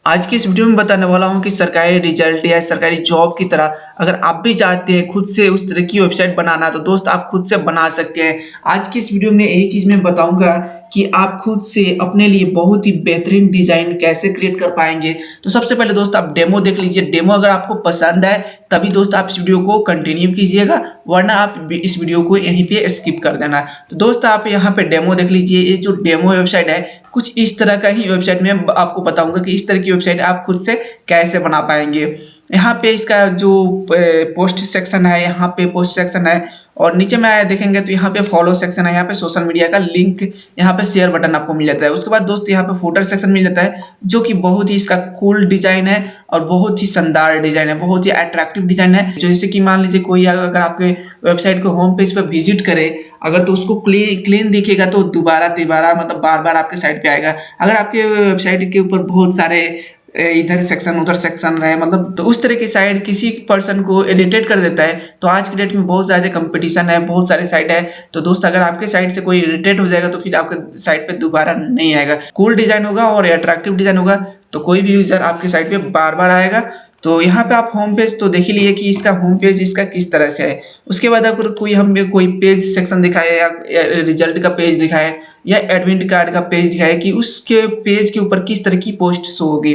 आज की इस वीडियो में बताने वाला हूँ कि सरकारी रिजल्ट या सरकारी जॉब की तरह अगर आप भी चाहते हैं खुद से उस तरह की वेबसाइट बनाना तो दोस्त आप खुद से बना सकते हैं। आज की इस वीडियो में यही चीज़ मैं बताऊंगा कि आप खुद से अपने लिए बहुत ही बेहतरीन डिज़ाइन कैसे क्रिएट कर पाएंगे। तो सबसे पहले दोस्त आप डेमो देख लीजिए। डेमो अगर आपको पसंद आए तभी दोस्त आप इस वीडियो को कंटिन्यू कीजिएगा, वरना आप इस वीडियो को यहीं पे स्किप कर देना। तो दोस्त आप यहाँ पे डेमो देख लीजिए। ये जो डेमो वेबसाइट है कुछ इस तरह का ही वेबसाइट में आपको बताऊंगा कि इस तरह की वेबसाइट आप खुद से कैसे बना पाएंगे। यहाँ पे इसका जो पोस्ट सेक्शन है, यहाँ पे पोस्ट सेक्शन है और नीचे में आया देखेंगे तो यहाँ पे फॉलो सेक्शन है। यहाँ पे सोशल मीडिया का लिंक, यहाँ पे शेयर बटन आपको मिल जाता है। उसके बाद दोस्त यहाँ पे फुटर सेक्शन मिल जाता है जो कि बहुत ही इसका कूल डिजाइन है और बहुत ही शानदार डिजाइन है, बहुत ही अट्रैक्टिव डिजाइन है। जैसे कि मान लीजिए कोई अगर आपके वेबसाइट को होम पेज पर विजिट करे अगर तो उसको क्लीन दिखेगा तो दोबारा तिबारा मतलब बार बार आपके साइट पे आएगा। अगर आपके वेबसाइट के ऊपर बहुत सारे इधर सेक्शन उधर सेक्शन रहे मतलब तो उस तरह की साइट किसी पर्सन को इरिटेट कर देता है। तो आज की डेट में बहुत ज़्यादा कंपटीशन है, बहुत सारे साइट है। तो दोस्त अगर आपके साइट से कोई इरिटेट हो जाएगा तो फिर आपके साइट पे दोबारा नहीं आएगा। कूल डिजाइन होगा और अट्रैक्टिव डिजाइन होगा तो कोई भी यूजर आपके साइट पे बार बार आएगा। तो यहाँ पे आप होम पेज तो देख ही लिए कि इसका होम पेज इसका किस तरह से है। उसके बाद अगर कोई हमें कोई पेज सेक्शन दिखाए या रिजल्ट का पेज दिखाए या एडमिट कार्ड का पेज दिखाए कि उसके पेज के ऊपर किस तरह की पोस्ट शो होगी।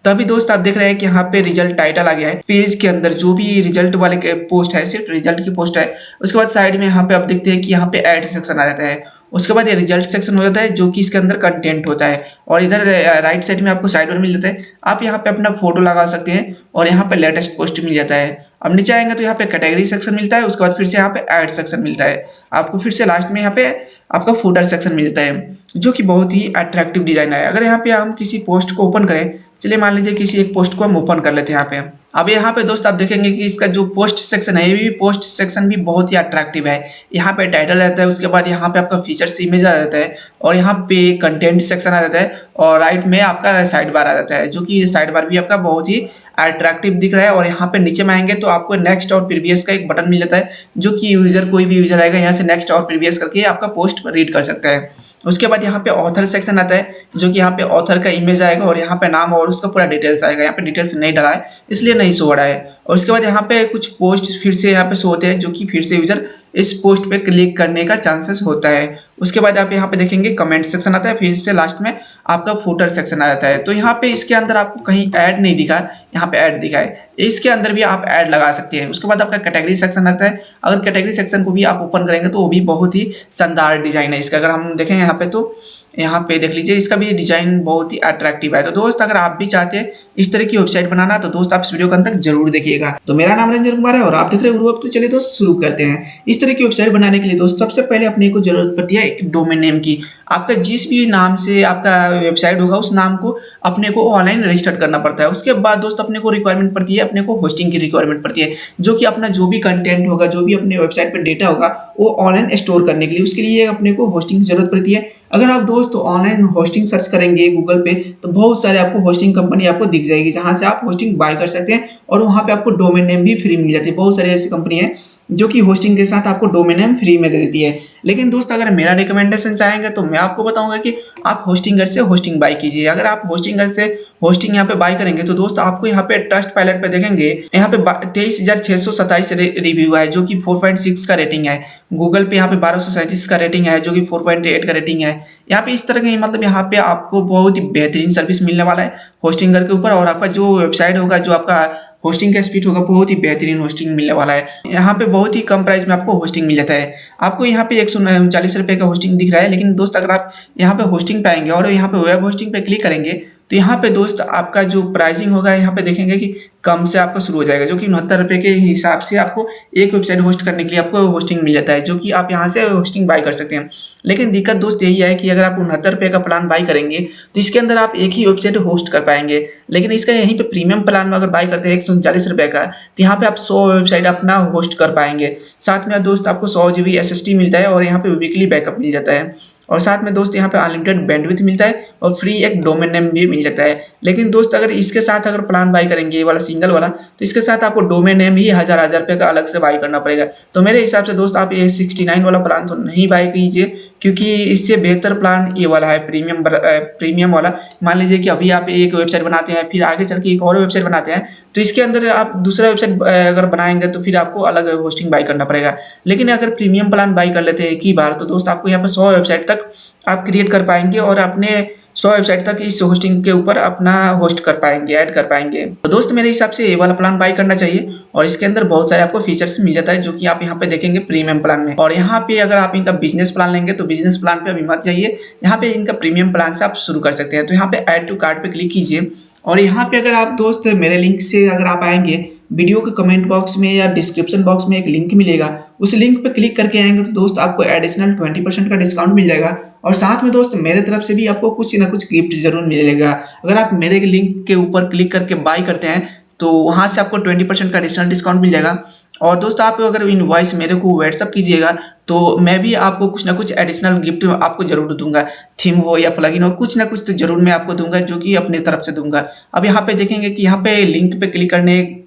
तो अभी दोस्त आप देख रहे हैं कि यहाँ पे रिजल्ट टाइटल आ गया है। पेज के अंदर जो भी रिजल्ट वाले पोस्ट है सिर्फ रिजल्ट की पोस्ट है। उसके बाद साइड में यहाँ पे आप देखते हैं कि यहाँ पे ऐड सेक्शन आ जाता है। उसके बाद ये रिजल्ट सेक्शन हो जाता है जो कि इसके अंदर कंटेंट होता है और इधर राइट साइड में आपको साइड वर मिल जाता है। आप यहाँ पे अपना फोटो लगा सकते हैं और यहाँ पे लेटेस्ट पोस्ट मिल जाता है। अब नीचे आएंगे तो यहाँ पे कैटेगरी सेक्शन मिलता है। उसके बाद फिर से यहाँ पे ऐड सेक्शन मिलता है। आपको फिर से लास्ट में यहाँ पे आपका फुटर सेक्शन मिल जाता है जो कि बहुत ही अट्रैक्टिव डिजाइन है। अगर यहाँ पे हम किसी पोस्ट को ओपन करें, चलिए मान लीजिए किसी एक पोस्ट को हम ओपन कर लेते हैं यहाँ पे। अब यहाँ पे दोस्त आप देखेंगे कि इसका जो पोस्ट सेक्शन है ये भी पोस्ट सेक्शन भी बहुत ही अट्रैक्टिव है। यहाँ पे टाइटल रहता है, उसके बाद यहाँ पे आपका फीचर्स इमेज आ जाता है और यहाँ पे कंटेंट सेक्शन आ जाता है और राइट में आपका साइड बार आ जाता है जो कि साइड बार भी आपका बहुत ही अट्रैक्टिव दिख रहा है। और यहाँ पे नीचे में आएंगे तो आपको नेक्स्ट और प्रीवियस का एक बटन मिल जाता है जो कि यूजर कोई भी यूजर आएगा यहाँ से नेक्स्ट और प्रीवियस करके आपका पोस्ट रीड कर सकता है। उसके बाद यहाँ पे ऑथर सेक्शन आता है जो कि यहाँ पे ऑथर का इमेज आएगा और यहाँ पे नाम और उसका पूरा डिटेल्स आएगा। यहाँ पे डिटेल्स नहीं डाला है इसलिए नहीं शो हो रहा है। और उसके बाद यहाँ पे कुछ पोस्ट फिर से यहाँ पे शो होते हैं जो कि फिर से यूजर इस पोस्ट पे क्लिक करने का चांसेस होता है। उसके बाद आप यहाँ पे देखेंगे कमेंट सेक्शन आता है, फिर से लास्ट में आपका फुटर सेक्शन आ जाता है। तो यहाँ पे इसके अंदर आपको कहीं ऐड नहीं दिखा, यहाँ पे ऐड दिखा है, इसके अंदर भी आप ऐड लगा सकते हैं। उसके बाद आपका कैटेगरी सेक्शन आता है। अगर कैटेगरी सेक्शन को भी आप ओपन करेंगे तो वो भी बहुत ही शानदार डिजाइन है इसका। अगर हम देखें यहाँ पे तो यहाँ पे देख लीजिए इसका भी डिजाइन बहुत ही अट्रैक्टिव है। तो दोस्त अगर आप भी चाहते हैं इस तरह की वेबसाइट बनाना तो दोस्त आप इस वीडियो के अंत तक जरूर देखिएगा। तो मेरा नाम रंजन कुमार है और आप देख रहे हैं। तो चलिए दोस्त शुरू करते हैं। इस तरह की वेबसाइट बनाने के लिए दोस्त सबसे पहले अपने को जरूरत पड़ती है एक डोमेन नेम की। आपका जिस भी नाम से आपका वेबसाइट होगा उस नाम को अपने को ऑनलाइन रजिस्टर करना पड़ता है। उसके बाद दोस्त अपने को रिक्वायरमेंट पड़ती है, अपने को होस्टिंग की रिक्वायरमेंट पड़ती है जो कि अपना जो भी कंटेंट होगा, जो भी अपने वेबसाइट पर डेटा होगा वो ऑनलाइन स्टोर करने के लिए उसके लिए अपने को होस्टिंग की जरूरत पड़ती है। अगर आप दोस्त ऑनलाइन होस्टिंग सर्च करेंगे गूगल पे तो बहुत सारे आपको होस्टिंग कंपनी आपको दिख जाएगी जहां से आप होस्टिंग बाय कर सकते हैं और वहां पे आपको डोमेन नेम भी फ्री मिल जाती है। बहुत सारी ऐसी कंपनी है जो कि होस्टिंग के साथ आपको डोमेन नेम फ्री में दे देती है। लेकिन दोस्त अगर मेरा रिकमेंडेशन चाहेंगे तो मैं आपको बताऊंगा कि आप होस्टिंगर से होस्टिंग बाय कीजिए। अगर आप होस्टिंगर से होस्टिंग यहाँ पे बाय करेंगे तो दोस्त आपको यहाँ पे ट्रस्ट पायलट पे देखेंगे यहाँ पे 23,627 रिव्यू है जो कि 4.6 का रेटिंग है। गूगल पे यहाँ पे 1237 का रेटिंग है जो कि 4.8 का रेटिंग है। यहाँ पे इस तरह के मतलब यहाँ पे आपको बहुत ही बेहतरीन सर्विस मिलने वाला है होस्टिंगर के ऊपर और आपका जो वेबसाइट होगा, जो आपका होस्टिंग का स्पीड होगा, बहुत ही बेहतरीन होस्टिंग मिलने वाला है। यहाँ पे बहुत ही कम प्राइस में आपको होस्टिंग मिल जाता है। आपको यहाँ पे 139 रुपये का होस्टिंग दिख रहा है, लेकिन दोस्त अगर आप यहाँ पे होस्टिंग पाएंगे और यहाँ पे वेब होस्टिंग पे क्लिक करेंगे तो यहाँ पे दोस्त आपका जो प्राइसिंग होगा यहाँ पे देखेंगे कि कम से आपका शुरू हो जाएगा जो कि 69 रुपये के हिसाब से आपको एक वेबसाइट होस्ट करने के लिए आपको होस्टिंग मिल जाता है जो कि आप यहाँ से होस्टिंग बाय कर सकते हैं। लेकिन दिक्कत दोस्त यही है कि अगर आप 69 रुपये का प्लान बाय करेंगे तो इसके अंदर आप एक ही वेबसाइट होस्ट कर पाएंगे। लेकिन इसका यहीं पे प्रीमियम प्लान में अगर बाय करते हैं 139 रुपये का तो यहाँ पे आप 100 वेबसाइट अपना होस्ट कर पाएंगे। साथ में दोस्त आपको 100 GB SSD मिलता है और यहाँ पे वीकली बैकअप मिल जाता है और साथ में दोस्त यहाँ पे अनलिमिटेड बैंडविड्थ मिलता है और फ्री एक डोमेन नेम भी मिल जाता है। लेकिन दोस्त अगर इसके साथ अगर प्लान बाई करेंगे ये वाला सिंगल वाला, तो इसके साथ आपको डोमेन नेम ही हजार रुपये का अलग से बाई करना पड़ेगा। तो मेरे हिसाब से दोस्त आप ये 69 वाला प्लान तो नहीं बाई कीजिए, क्योंकि इससे बेहतर प्लान ये वाला है प्रीमियम वाला। मान लीजिए कि अभी आप एक वेबसाइट बनाते हैं, फिर आगे चल के एक और वेबसाइट बनाते हैं, तो इसके अंदर आप दूसरा वेबसाइट अगर बनाएंगे तो फिर आपको अलग होस्टिंग बाई करना पड़ेगा। लेकिन अगर प्रीमियम प्लान बाई कर लेते हैं एक ही बार, तो दोस्त आपको यहाँ पर 100 वेबसाइट तक आप क्रिएट कर पाएंगे और अपने 100 वेबसाइट तक इस होस्टिंग के ऊपर अपना होस्ट कर पाएंगे, ऐड कर पाएंगे। तो दोस्त मेरे हिसाब से ये वाला प्लान बाई करना चाहिए, और इसके अंदर बहुत सारे आपको फीचर्स मिल जाता है जो कि आप यहाँ पे देखेंगे प्रीमियम प्लान में। और यहाँ पे अगर आप इनका बिजनेस प्लान लेंगे तो बिजनेस प्लान पे अभी मत जाइए, यहाँ पे इनका प्रीमियम प्लान से आप शुरू कर सकते हैं। तो यहाँ पे ऐड टू कार्ट पे क्लिक कीजिए, और यहाँ पे अगर आप दोस्त मेरे लिंक से अगर आप आएंगे, वीडियो के कमेंट बॉक्स में या डिस्क्रिप्शन बॉक्स में एक लिंक मिलेगा, उस लिंक पे क्लिक करके आएंगे तो दोस्त आपको एडिशनल 20% का डिस्काउंट मिल जाएगा। और साथ में दोस्त मेरे तरफ से भी आपको कुछ ना कुछ गिफ्ट जरूर मिलेगा। अगर आप मेरे लिंक के ऊपर क्लिक करके बाय करते हैं तो वहां से आपको 20% का एडिशनल डिस्काउंट मिल जाएगा। और दोस्त आप अगर इनवॉइस मेरे को व्हाट्सअप कीजिएगा तो मैं भी आपको कुछ ना कुछ एडिशनल गिफ्ट आपको जरूर दूंगा, थीम हो या प्लगइन हो, कुछ ना कुछ तो जरूर मैं आपको दूंगा, जो कि अपनी तरफ से दूंगा। अब यहाँ पे देखेंगे कि यहाँ पे लिंक पे क्लिक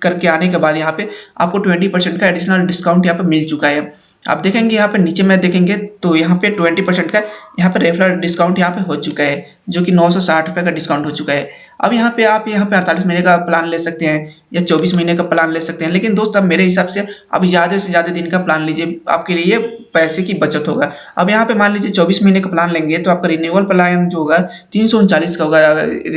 करके आने के बाद यहाँ पे आपको 20% का एडिशनल डिस्काउंट यहाँ पे मिल चुका है। आप देखेंगे यहाँ पे नीचे में देखेंगे तो यहाँ पे 20% का यहाँ पे रेफरल डिस्काउंट यहाँ पे हो चुका है, जो कि 960 रुपये का डिस्काउंट हो चुका है। अब यहाँ पे आप यहाँ पे 48 महीने का प्लान ले सकते हैं या 24 महीने का प्लान ले सकते हैं, लेकिन दोस्त अब मेरे हिसाब से अब ज़्यादा से ज़्यादा दिन का प्लान लीजिए, आपके लिए पैसे की बचत होगा। अब यहाँ पे मान लीजिए 24 महीने का प्लान लेंगे तो आपका रिन्यूअल प्लान जो होगा 339 का होगा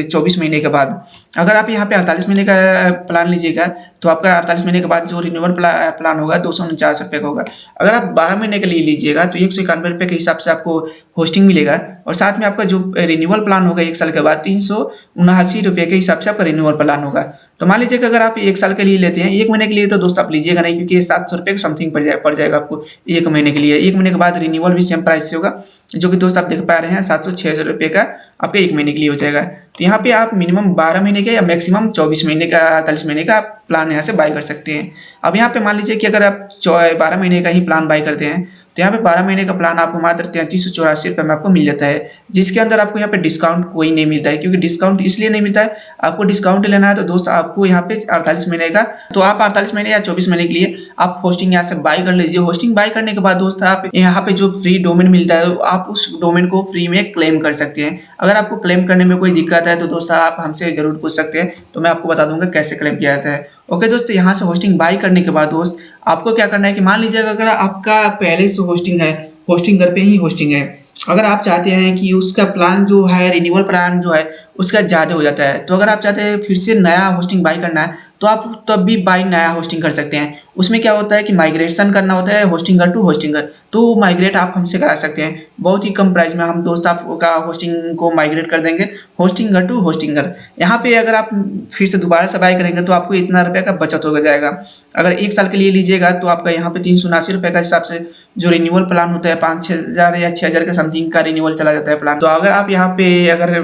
24 महीने के बाद। अगर आप यहाँ पे 48 महीने का प्लान लीजिएगा तो आपका 48 महीने के बाद जो रिन्यूअल प्लान होगा 249 रुपये का होगा। अगर आप 12 महीने के लिए लीजिएगा तो 191 रुपये के हिसाब से आपको होस्टिंग मिलेगा, और साथ में आपका जो रिन्यूअल प्लान होगा 1 साल के बाद 379 रुपये के हिसाब से आपका रिन्यूअल प्लान होगा। तो मान लीजिए कि अगर आप 1 साल के लिए लेते हैं, 1 महीने के लिए तो दोस्त आप लीजिएगा नहीं, क्योंकि 700 रुपये का समथिंग पड़ जाएगा आपको 1 महीने के लिए। 1 महीने के बाद रिन्यूअल भी सेम प्राइस से होगा, जो कि दोस्त आप देख पा रहे हैं 706 रुपये का आपके 1 महीने के लिए हो जाएगा। तो यहाँ पे आप मिनिमम 12 महीने के या मैक्सिमम 24 महीने का 48 महीने का प्लान यहाँ से बाय कर सकते हैं। अब यहाँ पे मान लीजिए कि अगर आप 12 महीने का ही प्लान बाय करते हैं तो यहाँ पे 12 महीने का प्लान आपको मात्र 3384 रुपये में आपको मिल जाता है, जिसके अंदर आपको यहाँ पे डिस्काउंट कोई नहीं मिलता है। क्योंकि डिस्काउंट इसलिए नहीं मिलता है, आपको डिस्काउंट लेना है तो दोस्त आपको यहाँ पे 48 महीने का, तो आप 48 महीने या 24 महीने के लिए आप होस्टिंग यहाँ से बाय कर लीजिए। होस्टिंग बाय करने के बाद दोस्त आप यहाँ पे जो फ्री डोमेन मिलता है आप उस डोमेन को फ्री में क्लेम कर सकते हैं। अगर आपको क्लेम करने में कोई दिक्कत है तो दोस्त आप हमसे जरूर पूछ सकते हैं, तो मैं आपको बता दूंगा कैसे क्लेम किया जाता है। ओके दोस्त, यहाँ से होस्टिंग बाय करने के बाद दोस्त आपको क्या करना है कि मान लीजिए अगर आपका पहले से होस्टिंग है, होस्टिंग घर पे ही होस्टिंग है, अगर आप चाहते हैं कि उसका प्लान जो है रिन्यूअल प्लान जो है उसका ज़्यादा हो जाता है, तो अगर आप चाहते हैं फिर से नया होस्टिंग बाय करना है तो आप तब भी बाय नया होस्टिंग कर सकते हैं। उसमें क्या होता है कि माइग्रेशन करना होता है होस्टिंगर टू होस्टिंगर, तो माइग्रेट आप हमसे करा सकते हैं बहुत ही कम प्राइस में। हम दोस्त आपका होस्टिंग को माइग्रेट कर देंगे होस्टिंगर टू होस्टिंगर। यहाँ पे अगर आप फिर से दोबारा से बाय करेंगे तो आपको इतना रुपये का बचत हो जाएगा। अगर 1 साल के लिए लीजिएगा तो आपका यहाँ पे 379 रुपये का हिसाब से जो रिन्यूअल प्लान होता है 5-6 हज़ार या 6 हज़ार के समथिंग का रिन्यूअल चला जाता है प्लान। तो अगर आप यहाँ पे अगर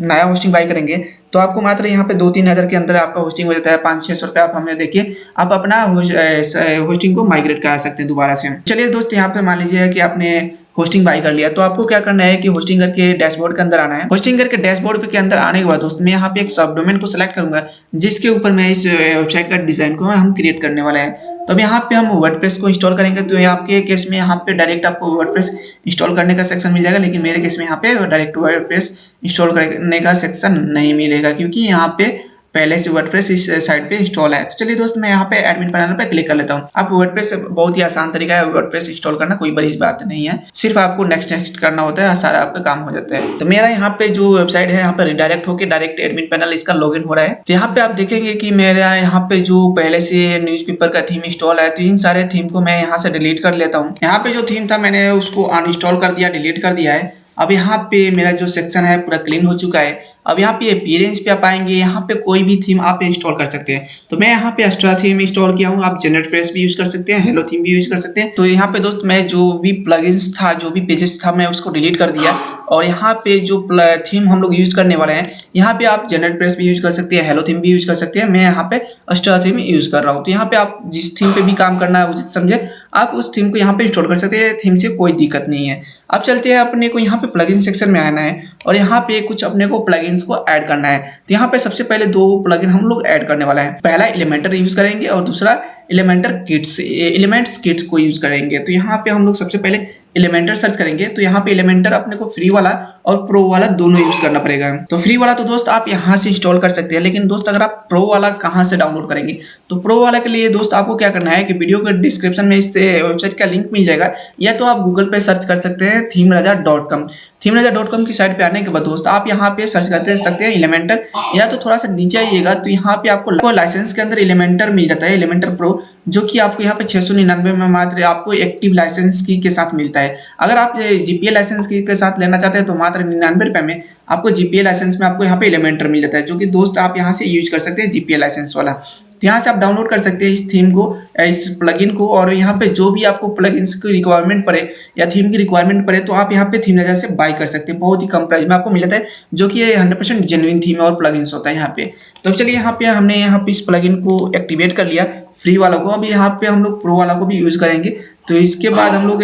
नया होस्टिंग बाय करेंगे तो आपको मात्र यहाँ पे 2-3 हज़ार के अंदर आपका होस्टिंग हो जाता है। 500-600 रुपये आप हमें देखिए, आप अपना होस्टिंग को माइग्रेट करा सकते हैं दोबारा से। चलिए दोस्त, यहाँ पे मान लीजिए कि आपने होस्टिंग बाय कर लिया, तो आपको क्या करना है कि होस्टिंगर के डैशबोर्ड के अंदर आना है। होस्टिंगर के डैशबोर्ड के अंदर आने के बाद दोस्त मैं यहाँ पे एक सब डोमेन को सिलेक्ट करूंगा जिसके ऊपर मैं इस वेबसाइट का डिजाइन को हम क्रिएट करने वाले हैं। तो अब यहाँ पे हम वर्डप्रेस को इंस्टॉल करेंगे, तो आपके केस में यहाँ पे डायरेक्ट आपको वर्डप्रेस इंस्टॉल करने का सेक्शन मिल जाएगा, लेकिन मेरे केस में यहाँ पे डायरेक्ट वर्डप्रेस इंस्टॉल करने का सेक्शन नहीं मिलेगा, क्योंकि यहाँ पे पहले से वर्डप्रेस इस साइट पे इंस्टॉल है। तो चलिए दोस्त, मैं यहाँ पे एडमिन पैनल पे क्लिक कर लेता हूँ। आप वर्डप्रेस बहुत ही आसान तरीका है वर्डप्रेस इंस्टॉल करना, कोई बड़ी बात नहीं है, सिर्फ आपको नेक्स्ट करना होता है, सारा आपका काम हो जाता है। तो मेरा यहाँ पे जो वेबसाइट है यहाँ पे रिडायरेक्ट होकर डायरेक्ट एडमिन पैनल इसका लॉगिन हो रहा है। तो यहाँ पे आप देखेंगे कि मेरा यहाँ पे जो पहले से न्यूज़पेपर का थीम इंस्टॉल है, तो इन सारे थीम को मैं यहाँ से डिलीट कर लेता हूँ। यहाँ पे जो थीम था मैंने उसको अनइंस्टॉल कर दिया, डिलीट कर दिया है। अब यहाँ पे मेरा जो सेक्शन है पूरा क्लीन हो चुका है। अब यहाँ पे अपीयरेंस पे आप आएंगे, यहाँ पे कोई भी थीम आप इंस्टॉल कर सकते हैं। तो मैं यहाँ पे एक्स्ट्रा थीम इंस्टॉल किया हूँ, आप जनरेट प्रेस भी यूज कर सकते हैं, हेलो थीम भी यूज कर सकते हैं। तो यहाँ पे दोस्त मैं जो भी प्लगइन्स था, जो भी पेजेस था, मैं उसको डिलीट कर दिया। और यहाँ पे जो थीम हम लोग यूज करने वाले हैं, यहाँ पे आप जनरेट प्रेस भी यूज कर सकते हैं, हेलो थीम भी यूज कर सकते हैं। मैं यहाँ पे स्टार थीम यूज कर रहा हूँ। तो यहाँ पे आप जिस थीम पे भी काम करना है उचित समझे आप उस थीम को यहाँ पे इंस्टॉल कर सकते हैं। थीम से कोई दिक्कत नहीं है। अब चलते हैं, अपने को यहाँ पे प्लगइन सेक्शन में आना है और यहाँ पे कुछ अपने को प्लगइन्स को ऐड करना है। तो यहाँ पे सबसे पहले दो प्लगइन हम लोग ऐड करने वाला है। पहला एलिमेंटर यूज करेंगे और दूसरा एलिमेंट्स किट्स को यूज करेंगे। तो यहाँ पे हम लोग सबसे पहले एलिमेंटर सर्च करेंगे। तो यहाँ पे एलिमेंटर अपने को फ्री वाला और प्रो वाला दोनों यूज करना पड़ेगा। तो फ्री वाला तो दोस्त आप यहाँ से इंस्टॉल कर सकते हैं, लेकिन दोस्त अगर आप प्रो वाला कहाँ से डाउनलोड करेंगे, तो प्रो वाला के लिए दोस्त आपको क्या करना है कि वीडियो के डिस्क्रिप्शन में इस वेबसाइट का लिंक मिल जाएगा, या तो आप गूगल पे सर्च कर सकते हैं themeraja.com। themeraja.com की साइट पे आने के बाद दोस्त आप यहाँ पे सर्च करते सकते हैं एलिमेंटर, या तो थोड़ा सा नीचे आइएगा तो यहाँ पे आपको लाइसेंस के अंदर एलिमेंटर मिल जाता है, एलिमेंटर प्रो, जो कि आपको यहाँ पे 699 में मात्र आपको एक्टिव लाइसेंस की के साथ मिलता है। अगर आप जीपीए लाइसेंस की के साथ लेना चाहते हैं तो मात्र 99 रुपये में आपको जीपीए लाइसेंस में आपको यहाँ पे एलिमेंटर मिल जाता है, जो कि दोस्त आप यहाँ से यूज कर सकते हैं जीपीए लाइसेंस वाला। तो यहाँ से आप डाउनलोड कर सकते हैं इस थीम को, इस प्लगइन को, और यहाँ पे जो भी आपको प्लगइन्स की रिक्वायरमेंट पड़े या थीम की रिक्वायरमेंट पड़े तो आप यहाँ पे थीमरेजा से बाय कर सकते हैं। बहुत ही कम प्राइस में आपको मिल जाता है, जो कि 100% जेन्युइन थीम और प्लगइन्स होता है यहाँ पे। तो चलिए यहाँ पे हमने यहाँ पे इस प्लगइन को एक्टिवेट कर लिया फ्री वाला को। अब यहाँ पे हम लोग प्रो वाला को भी यूज करेंगे। तो इसके बाद हम लोग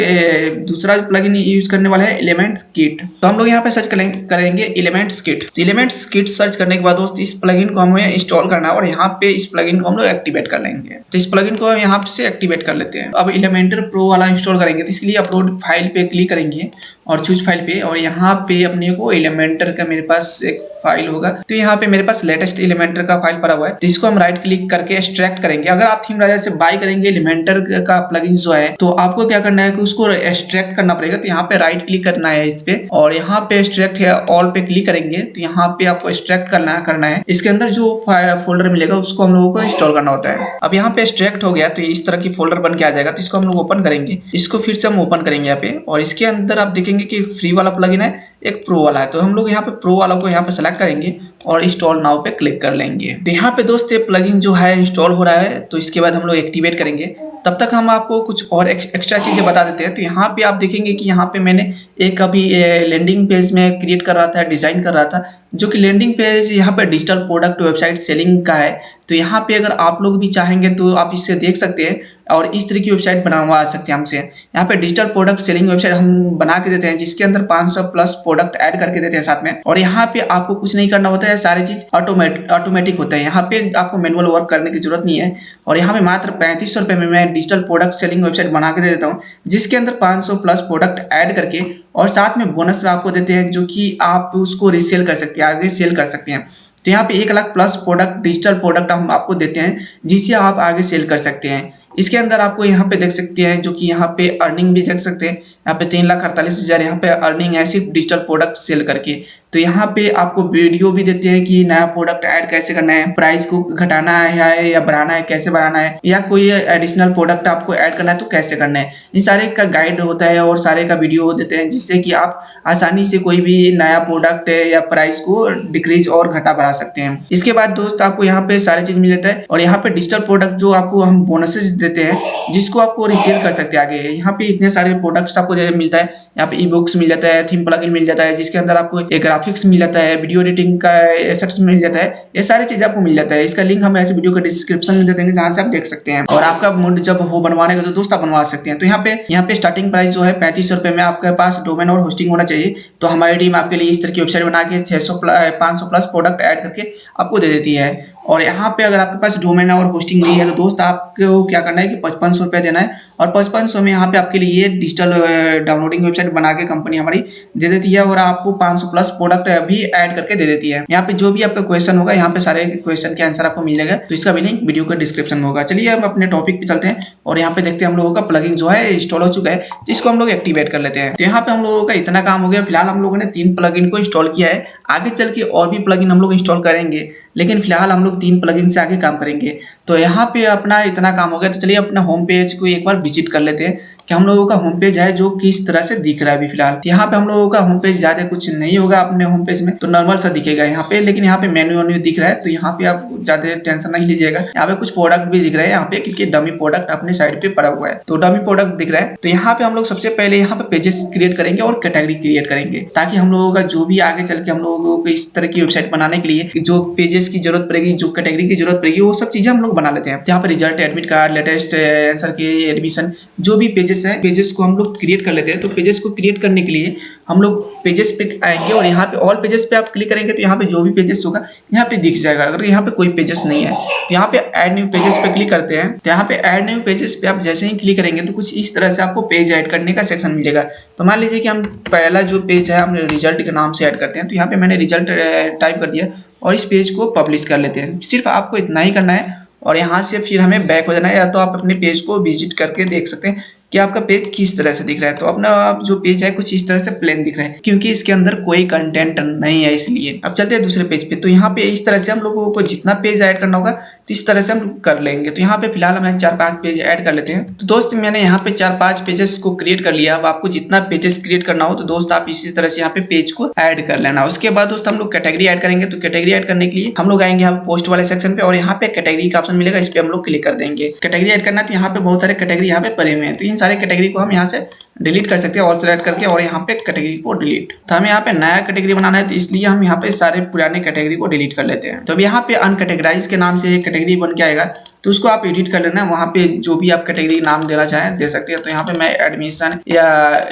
दूसरा प्लगइन यूज करने वाला है एलिमेंट्स किट। तो हम लोग यहाँ पे सर्च करेंगे एलिमेंट्स किट। तो एलिमेंट्स किट सर्च करने के बाद दोस्त इस प्लगइन को हमें इंस्टॉल करना है और यहाँ पे इस प्लगइन को हम लोग एक्टिवेट कर लेंगे। तो इस प्लगइन को हम यहाँ से एक्टिवेट कर लेते हैं। अब एलिमेंटर प्रो वाला इंस्टॉल करेंगे, तो इसके लिए अपलोड फाइल पे क्लिक करेंगे और चूज फाइल पे, और यहाँ पे अपने को एलिमेंटर का मेरे पास एक फाइल होगा। तो यहाँ पे मेरे पास लेटेस्ट एलिमेंटर का फाइल पड़ा हुआ है, तो इसको हम राइट क्लिक करके एक्सट्रैक्ट करेंगे। अगर आप थीमरेजा से बाय करेंगे एलिमेंटर का प्लगइन जो है, तो आपको क्या करना है कि उसको एक्सट्रैक्ट करना पड़ेगा। तो यहाँ पे राइट क्लिक करना है इस पे, और यहाँ पे एक्सट्रैक्ट है ऑल पे क्लिक करेंगे। तो यहाँ पे आपको एक्सट्रैक्ट करना है। इसके अंदर जो फोल्डर मिलेगा उसको हम लोगों को इंस्टॉल करना होता है। अब यहाँ पे एक्सट्रैक्ट हो गया तो इस तरह की फोल्डर बन के आ जाएगा। तो इसको हम लोग ओपन करेंगे। इसको फिर से हम ओपन करेंगे यहाँ पे, और इसके अंदर आप देखेंगे कि फ्री वाला प्लगइन है, एक प्रो वाला है। तो हम लोग यहाँ पे प्रो वाला को यहाँ पे सेलेक्ट करेंगे और इंस्टॉल नाउ पे क्लिक कर लेंगे। तो यहाँ पे दोस्त ये प्लगइन जो है इंस्टॉल हो रहा है। तो इसके बाद हम लोग एक्टिवेट करेंगे। तब तक हम आपको कुछ और एक्स्ट्रा चीजें बता देते हैं। तो यहाँ पे आप देखेंगे कि यहाँ पे मैंने एक अभी लैंडिंग पेज में क्रिएट कर रहा था, डिजाइन कर रहा था, जो कि लैंडिंग पेज यहाँ पे डिजिटल प्रोडक्ट वेबसाइट सेलिंग का है। तो यहाँ पे अगर आप लोग भी चाहेंगे तो आप इससे देख सकते हैं और इस तरह की वेबसाइट बनवा सकते हैं हमसे। यहाँ पे डिजिटल प्रोडक्ट सेलिंग वेबसाइट हम बना के देते हैं, जिसके अंदर 500 प्लस प्रोडक्ट ऐड करके देते हैं साथ में। और यहाँ पे आपको कुछ नहीं करना होता है, सारी चीज ऑटोमेटिक होता है। यहाँ पे आपको मैनुअल वर्क करने की जरूरत नहीं है। और यहाँ पे मात्र 3500 रुपये में मैं डिजिटल प्रोडक्ट सेलिंग वेबसाइट बना के दे देता हूँ, जिसके अंदर 500 प्लस प्रोडक्ट ऐड करके और साथ में बोनस आपको देते हैं, जो कि आप उसको रीसेल कर सकते हैं, आगे सेल कर सकते हैं। तो यहाँ पे 1 lakh plus product digital product हम आपको देते हैं, जिसे आप आगे सेल कर सकते हैं। इसके अंदर आपको यहाँ पे देख सकते हैं, जो कि यहाँ पे अर्निंग भी देख सकते हैं। यहाँ पे 3,48,000 यहाँ पे अर्निंग है सिर्फ डिजिटल प्रोडक्ट सेल करके। तो यहाँ पे आपको वीडियो भी देते हैं कि नया प्रोडक्ट ऐड कैसे करना है, प्राइस को घटाना है या बढ़ाना है, कैसे बढ़ाना है, या कोई एडिशनल प्रोडक्ट आपको ऐड करना है तो कैसे करना है। इन सारे का गाइड होता है और सारे का वीडियो देते हैं, जिससे कि आप आसानी से कोई भी नया प्रोडक्ट या प्राइस को डिक्रीज और घटा बढ़ा सकते हैं। इसके बाद दोस्त आपको यहाँ पे सारी चीज मिल जाता है, और यहाँ पे डिजिटल प्रोडक्ट जो आपको हम बोनसेस देते हैं, जिसको आपको रिसेल कर सकते हैं आगे। यहाँ पे इतने सारे प्रोडक्ट्स आपको मिलता है। यहाँ पे ई बुक्स मिल जाता है, थीम प्लगइन मिल जाता है, जिसके अंदर आपको एक ग्राफिक्स मिल जाता है, वीडियो एडिटिंग का एसेट्स मिल जाता है। ये सारी चीजें आपको मिल जाता है। इसका लिंक हम ऐसे वीडियो के डिस्क्रिप्शन में दे देंगे, जहां से आप देख सकते हैं। और आपका मूड जब हो बनवाने का तो दोस्त आप बनवा सकते हैं। तो यहाँ पे स्टार्टिंग प्राइस जो है 3500 रुपये में आपके पास डोमेन और होस्टिंग होना चाहिए। तो हमारी टीम आपके लिए इस तरह की वेबसाइट बना के 500 प्लस प्रोडक्ट ऐड करके आपको दे देती है। और यहाँ पे अगर आपके पास डोमेन और होस्टिंग नहीं है तो दोस्त आपको क्या करना है कि 5500 रुपये देना है, और 5500 में यहाँ पे आपके लिए डिजिटल डाउनलोडिंग वेबसाइट बना के कंपनी हमारी दे देती है, और आपको 500 प्लस प्रोडक्ट भी ऐड करके दे देती है। यहाँ पे जो भी आपका क्वेश्चन होगा, यहाँ पे सारे क्वेश्चन के आंसर आपको मिल जाएगा। तो इसका भी लिंक वीडियो के डिस्क्रिप्शन में होगा। चलिए हम अपने टॉपिक पे चलते हैं, और यहाँ पे देखते हैं हम लोगों का प्लगइन जो है इंस्टॉल हो चुका है, तो इसको हम लोग एक्टिवेट कर लेते हैं। तो यहाँ पे हम लोगों का इतना काम हो गया। फिलहाल हम लोगों ने 3 प्लगइन को इंस्टॉल किया है। आगे चल के और भी प्लगइन हम लोग इंस्टॉल करेंगे, लेकिन फिलहाल हम लोग 3 प्लगइन से आगे काम करेंगे। तो यहाँ पे अपना इतना काम हो गया, तो चलिए अपना होम पेज को एक बार विजिट कर लेते हैं कि हम लोगों का होम पेज है जो किस तरह से दिख रहा है अभी फिलहाल। यहाँ पे हम लोगों का होम पेज ज्यादा कुछ नहीं होगा अपने होम पेज में, तो नॉर्मल सा दिखेगा यहाँ पे, लेकिन यहाँ पे मेन्यू वेन्यू दिख रहा है, तो यहाँ पे आप ज्यादा टेंशन नहीं लीजिएगा। यहाँ पे कुछ प्रोडक्ट भी दिख रहे हैं यहाँ पे, क्योंकि डमी प्रोडक्ट अपने साइड पे पड़ा हुआ है, तो डमी प्रोडक्ट दिख रहा है। तो यहाँ पे हम लोग सबसे पहले यहाँ पे पेजेस क्रिएट करेंगे और कैटेगरी क्रिएट करेंगे, ताकि हम लोगों का जो भी आगे चल के हम लोगों को इस तरह की वेबसाइट बनाने के लिए जो पेजेस की जरूरत पड़ेगी, जो कैटेगरी की जरूरत पड़ेगी, वो सब चीजें हम लोग बना लेते हैं। यहाँ पे result, admit card, latest answer के, एडमिशन, जो भी पेजेस है, पेजेस को हम लोग क्रिएट कर लेते हैं। तो पेजेस को क्रिएट करने के लिए हम लोग पेजेस पे आएंगे और यहाँ पे ऑल पेजेस पे आप क्लिक करेंगे तो यहाँ पे जो भी पेजेस होगा यहाँ पे दिख जाएगा। अगर यहाँ पे कोई पेजेस नहीं है तो यहाँ पे ऐड न्यू पेजेस पे क्लिक करते हैं। तो यहाँ पे ऐड न्यू पेजेस पे आप जैसे ही क्लिक करेंगे तो कुछ इस तरह से आपको पेज ऐड करने का सेक्शन मिलेगा। तो मान लीजिए कि हम पहला जो पेज है हमने रिजल्ट के नाम से ऐड करते हैं, तो यहाँ पे मैंने रिजल्ट टाइप कर दिया और इस पेज को पब्लिश कर लेते हैं। सिर्फ आपको इतना ही करना है और यहाँ से फिर हमें बैक हो जाना है, या तो आप अपने पेज को विजिट करके देख सकते हैं कि आपका पेज किस तरह से दिख रहा है। तो अपना जो पेज है कुछ इस तरह से प्लेन दिख रहा है, क्योंकि इसके अंदर कोई कंटेंट नहीं है इसलिए। अब चलते हैं दूसरे पेज पे। तो यहाँ पे इस तरह से हम लोगों को जितना पेज ऐड करना होगा तो इस तरह से हम कर लेंगे। तो यहाँ पे फिलहाल हम 4-5 पेज ऐड कर लेते हैं। तो दोस्त मैंने यहाँ पे 4-5 पेजेस को क्रिएट कर लिया। अब आपको जितना पेजेस क्रिएट करना हो तो दोस्त आप इसी तरह से यहाँ पे पेज को ऐड कर लेना। उसके बाद दोस्त हम लोग कैटेगरी ऐड करेंगे। तो कैटेगरी ऐड करने के लिए हम लोग आएंगे यहाँ पोस्ट वाले सेक्शन पे और यहाँ पे कैटेगरी का ऑप्शन मिलेगा, इस पे हम लोग क्लिक कर देंगे। कैटेगरी ऐड करना है तो यहाँ पे बहुत सारे कैटेगरी यहाँ पे पड़े हुए हैं, तो इन सारे कैटेगरी को हम यहाँ से डिलीट कर सकते हैं और सेलेक्ट करके, और यहाँ पे कैटेगरी को डिलीट। तो हमें यहाँ पे नया कैटेगरी बनाना है, तो इसलिए हम यहाँ पे सारे पुराने कैटेगरी को डिलीट कर लेते हैं। तो अब यहाँ पे अनकैटेगराइज के नाम से एक कैटेगरी बन के आएगा, तो उसको आप एडिट कर लेना। वहाँ पे जो भी आप कैटेगरी नाम देना चाहें दे सकते हैं। तो यहाँ पे मैं एडमिशन या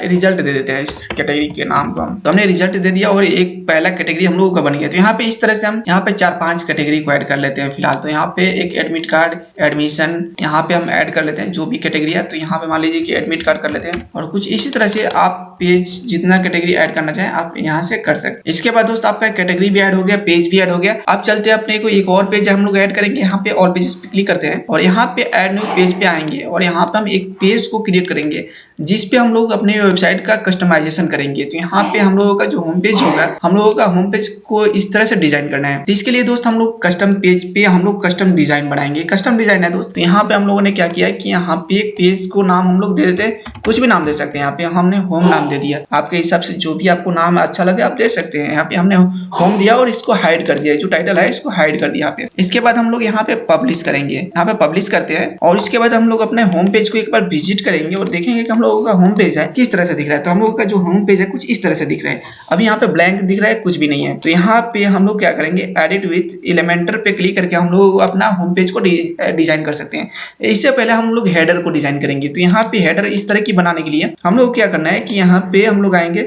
रिजल्ट दे देते हैं इस कैटेगरी के नाम को। तो हमने रिजल्ट दे दिया और एक पहला कैटेगरी हम लोगों का बन गया। तो यहाँ पे इस तरह से हम यहाँ पे 4-5 कैटेगरी को ऐड कर लेते हैं फिलहाल। तो यहाँ पे एक एडमिट कार्ड, एडमिशन, यहाँ पे हम ऐड कर लेते हैं जो भी कैटेगरी है। तो यहाँ पे मान लीजिए कि एडमिट कार्ड कर लेते हैं, और कुछ इसी तरह से आप पेज जितना कैटेगरी ऐड करना चाहें आप यहाँ से कर सकते हैं। इसके बाद दोस्त आपका कैटेगरी भी ऐड हो गया, पेज भी ऐड हो गया। अब चलते हैं अपने को एक और पेज हम लोग ऐड करेंगे। यहाँ पे ऑल पेजेस पे क्लिक करते हैं और यहाँ पे ऐड न्यू पेज पे आएंगे और यहाँ पे हम एक पेज को क्रिएट करेंगे जिस पे हम लोग अपने वेबसाइट का कस्टमाइजेशन करेंगे। तो यहाँ पे हम लोगों का जो होम पेज होगा, हम लोगों का होम पेज को इस तरह से डिजाइन करना है। तो इसके लिए दोस्त हम लोग कस्टम पेज पे हम लोग कस्टम डिजाइन बनाएंगे। कस्टम डिजाइन है दोस्त, तो यहाँ पे हम लोगों ने क्या किया है कि यहाँ पे एक पेज को नाम हम लोग दे देते हैं, कुछ भी नाम दे सकते हैं। यहाँ पे हमने होम नाम दे दिया, आपके हिसाब से जो भी आपको नाम अच्छा लगे आप दे सकते हैं। यहाँ पे हमने होम दिया और इसको हाइड कर दिया, जो टाइटल है इसको हाइड कर दिया यहाँ पे। इसके बाद हम लोग यहाँ पे पब्लिश करेंगे, यहाँ पे पब्लिश करते हैं और इसके बाद हम लोग अपने होम पेज को एक बार विजिट करेंगे और देखेंगे कि हम लोगों का होम पेज है किस तरह से दिख रहा है। तो हम लोगों का जो होम पेज है कुछ इस तरह से दिख रहा है। अभी यहाँ पे ब्लैंक दिख रहा है, कुछ भी नहीं है। तो यहाँ पे हम लोग क्या करेंगे, एडिट विथ एलिमेंटर पे क्लिक करके हम लोग अपना होम पेज को डिजाइन कर सकते हैं। इससे पहले हम लोग हेडर को डिजाइन करेंगे। तो यहाँ पे हेडर इस तरह की बनाने के लिए हम लोग क्या करना है कि यहाँ पे हम लोग आएंगे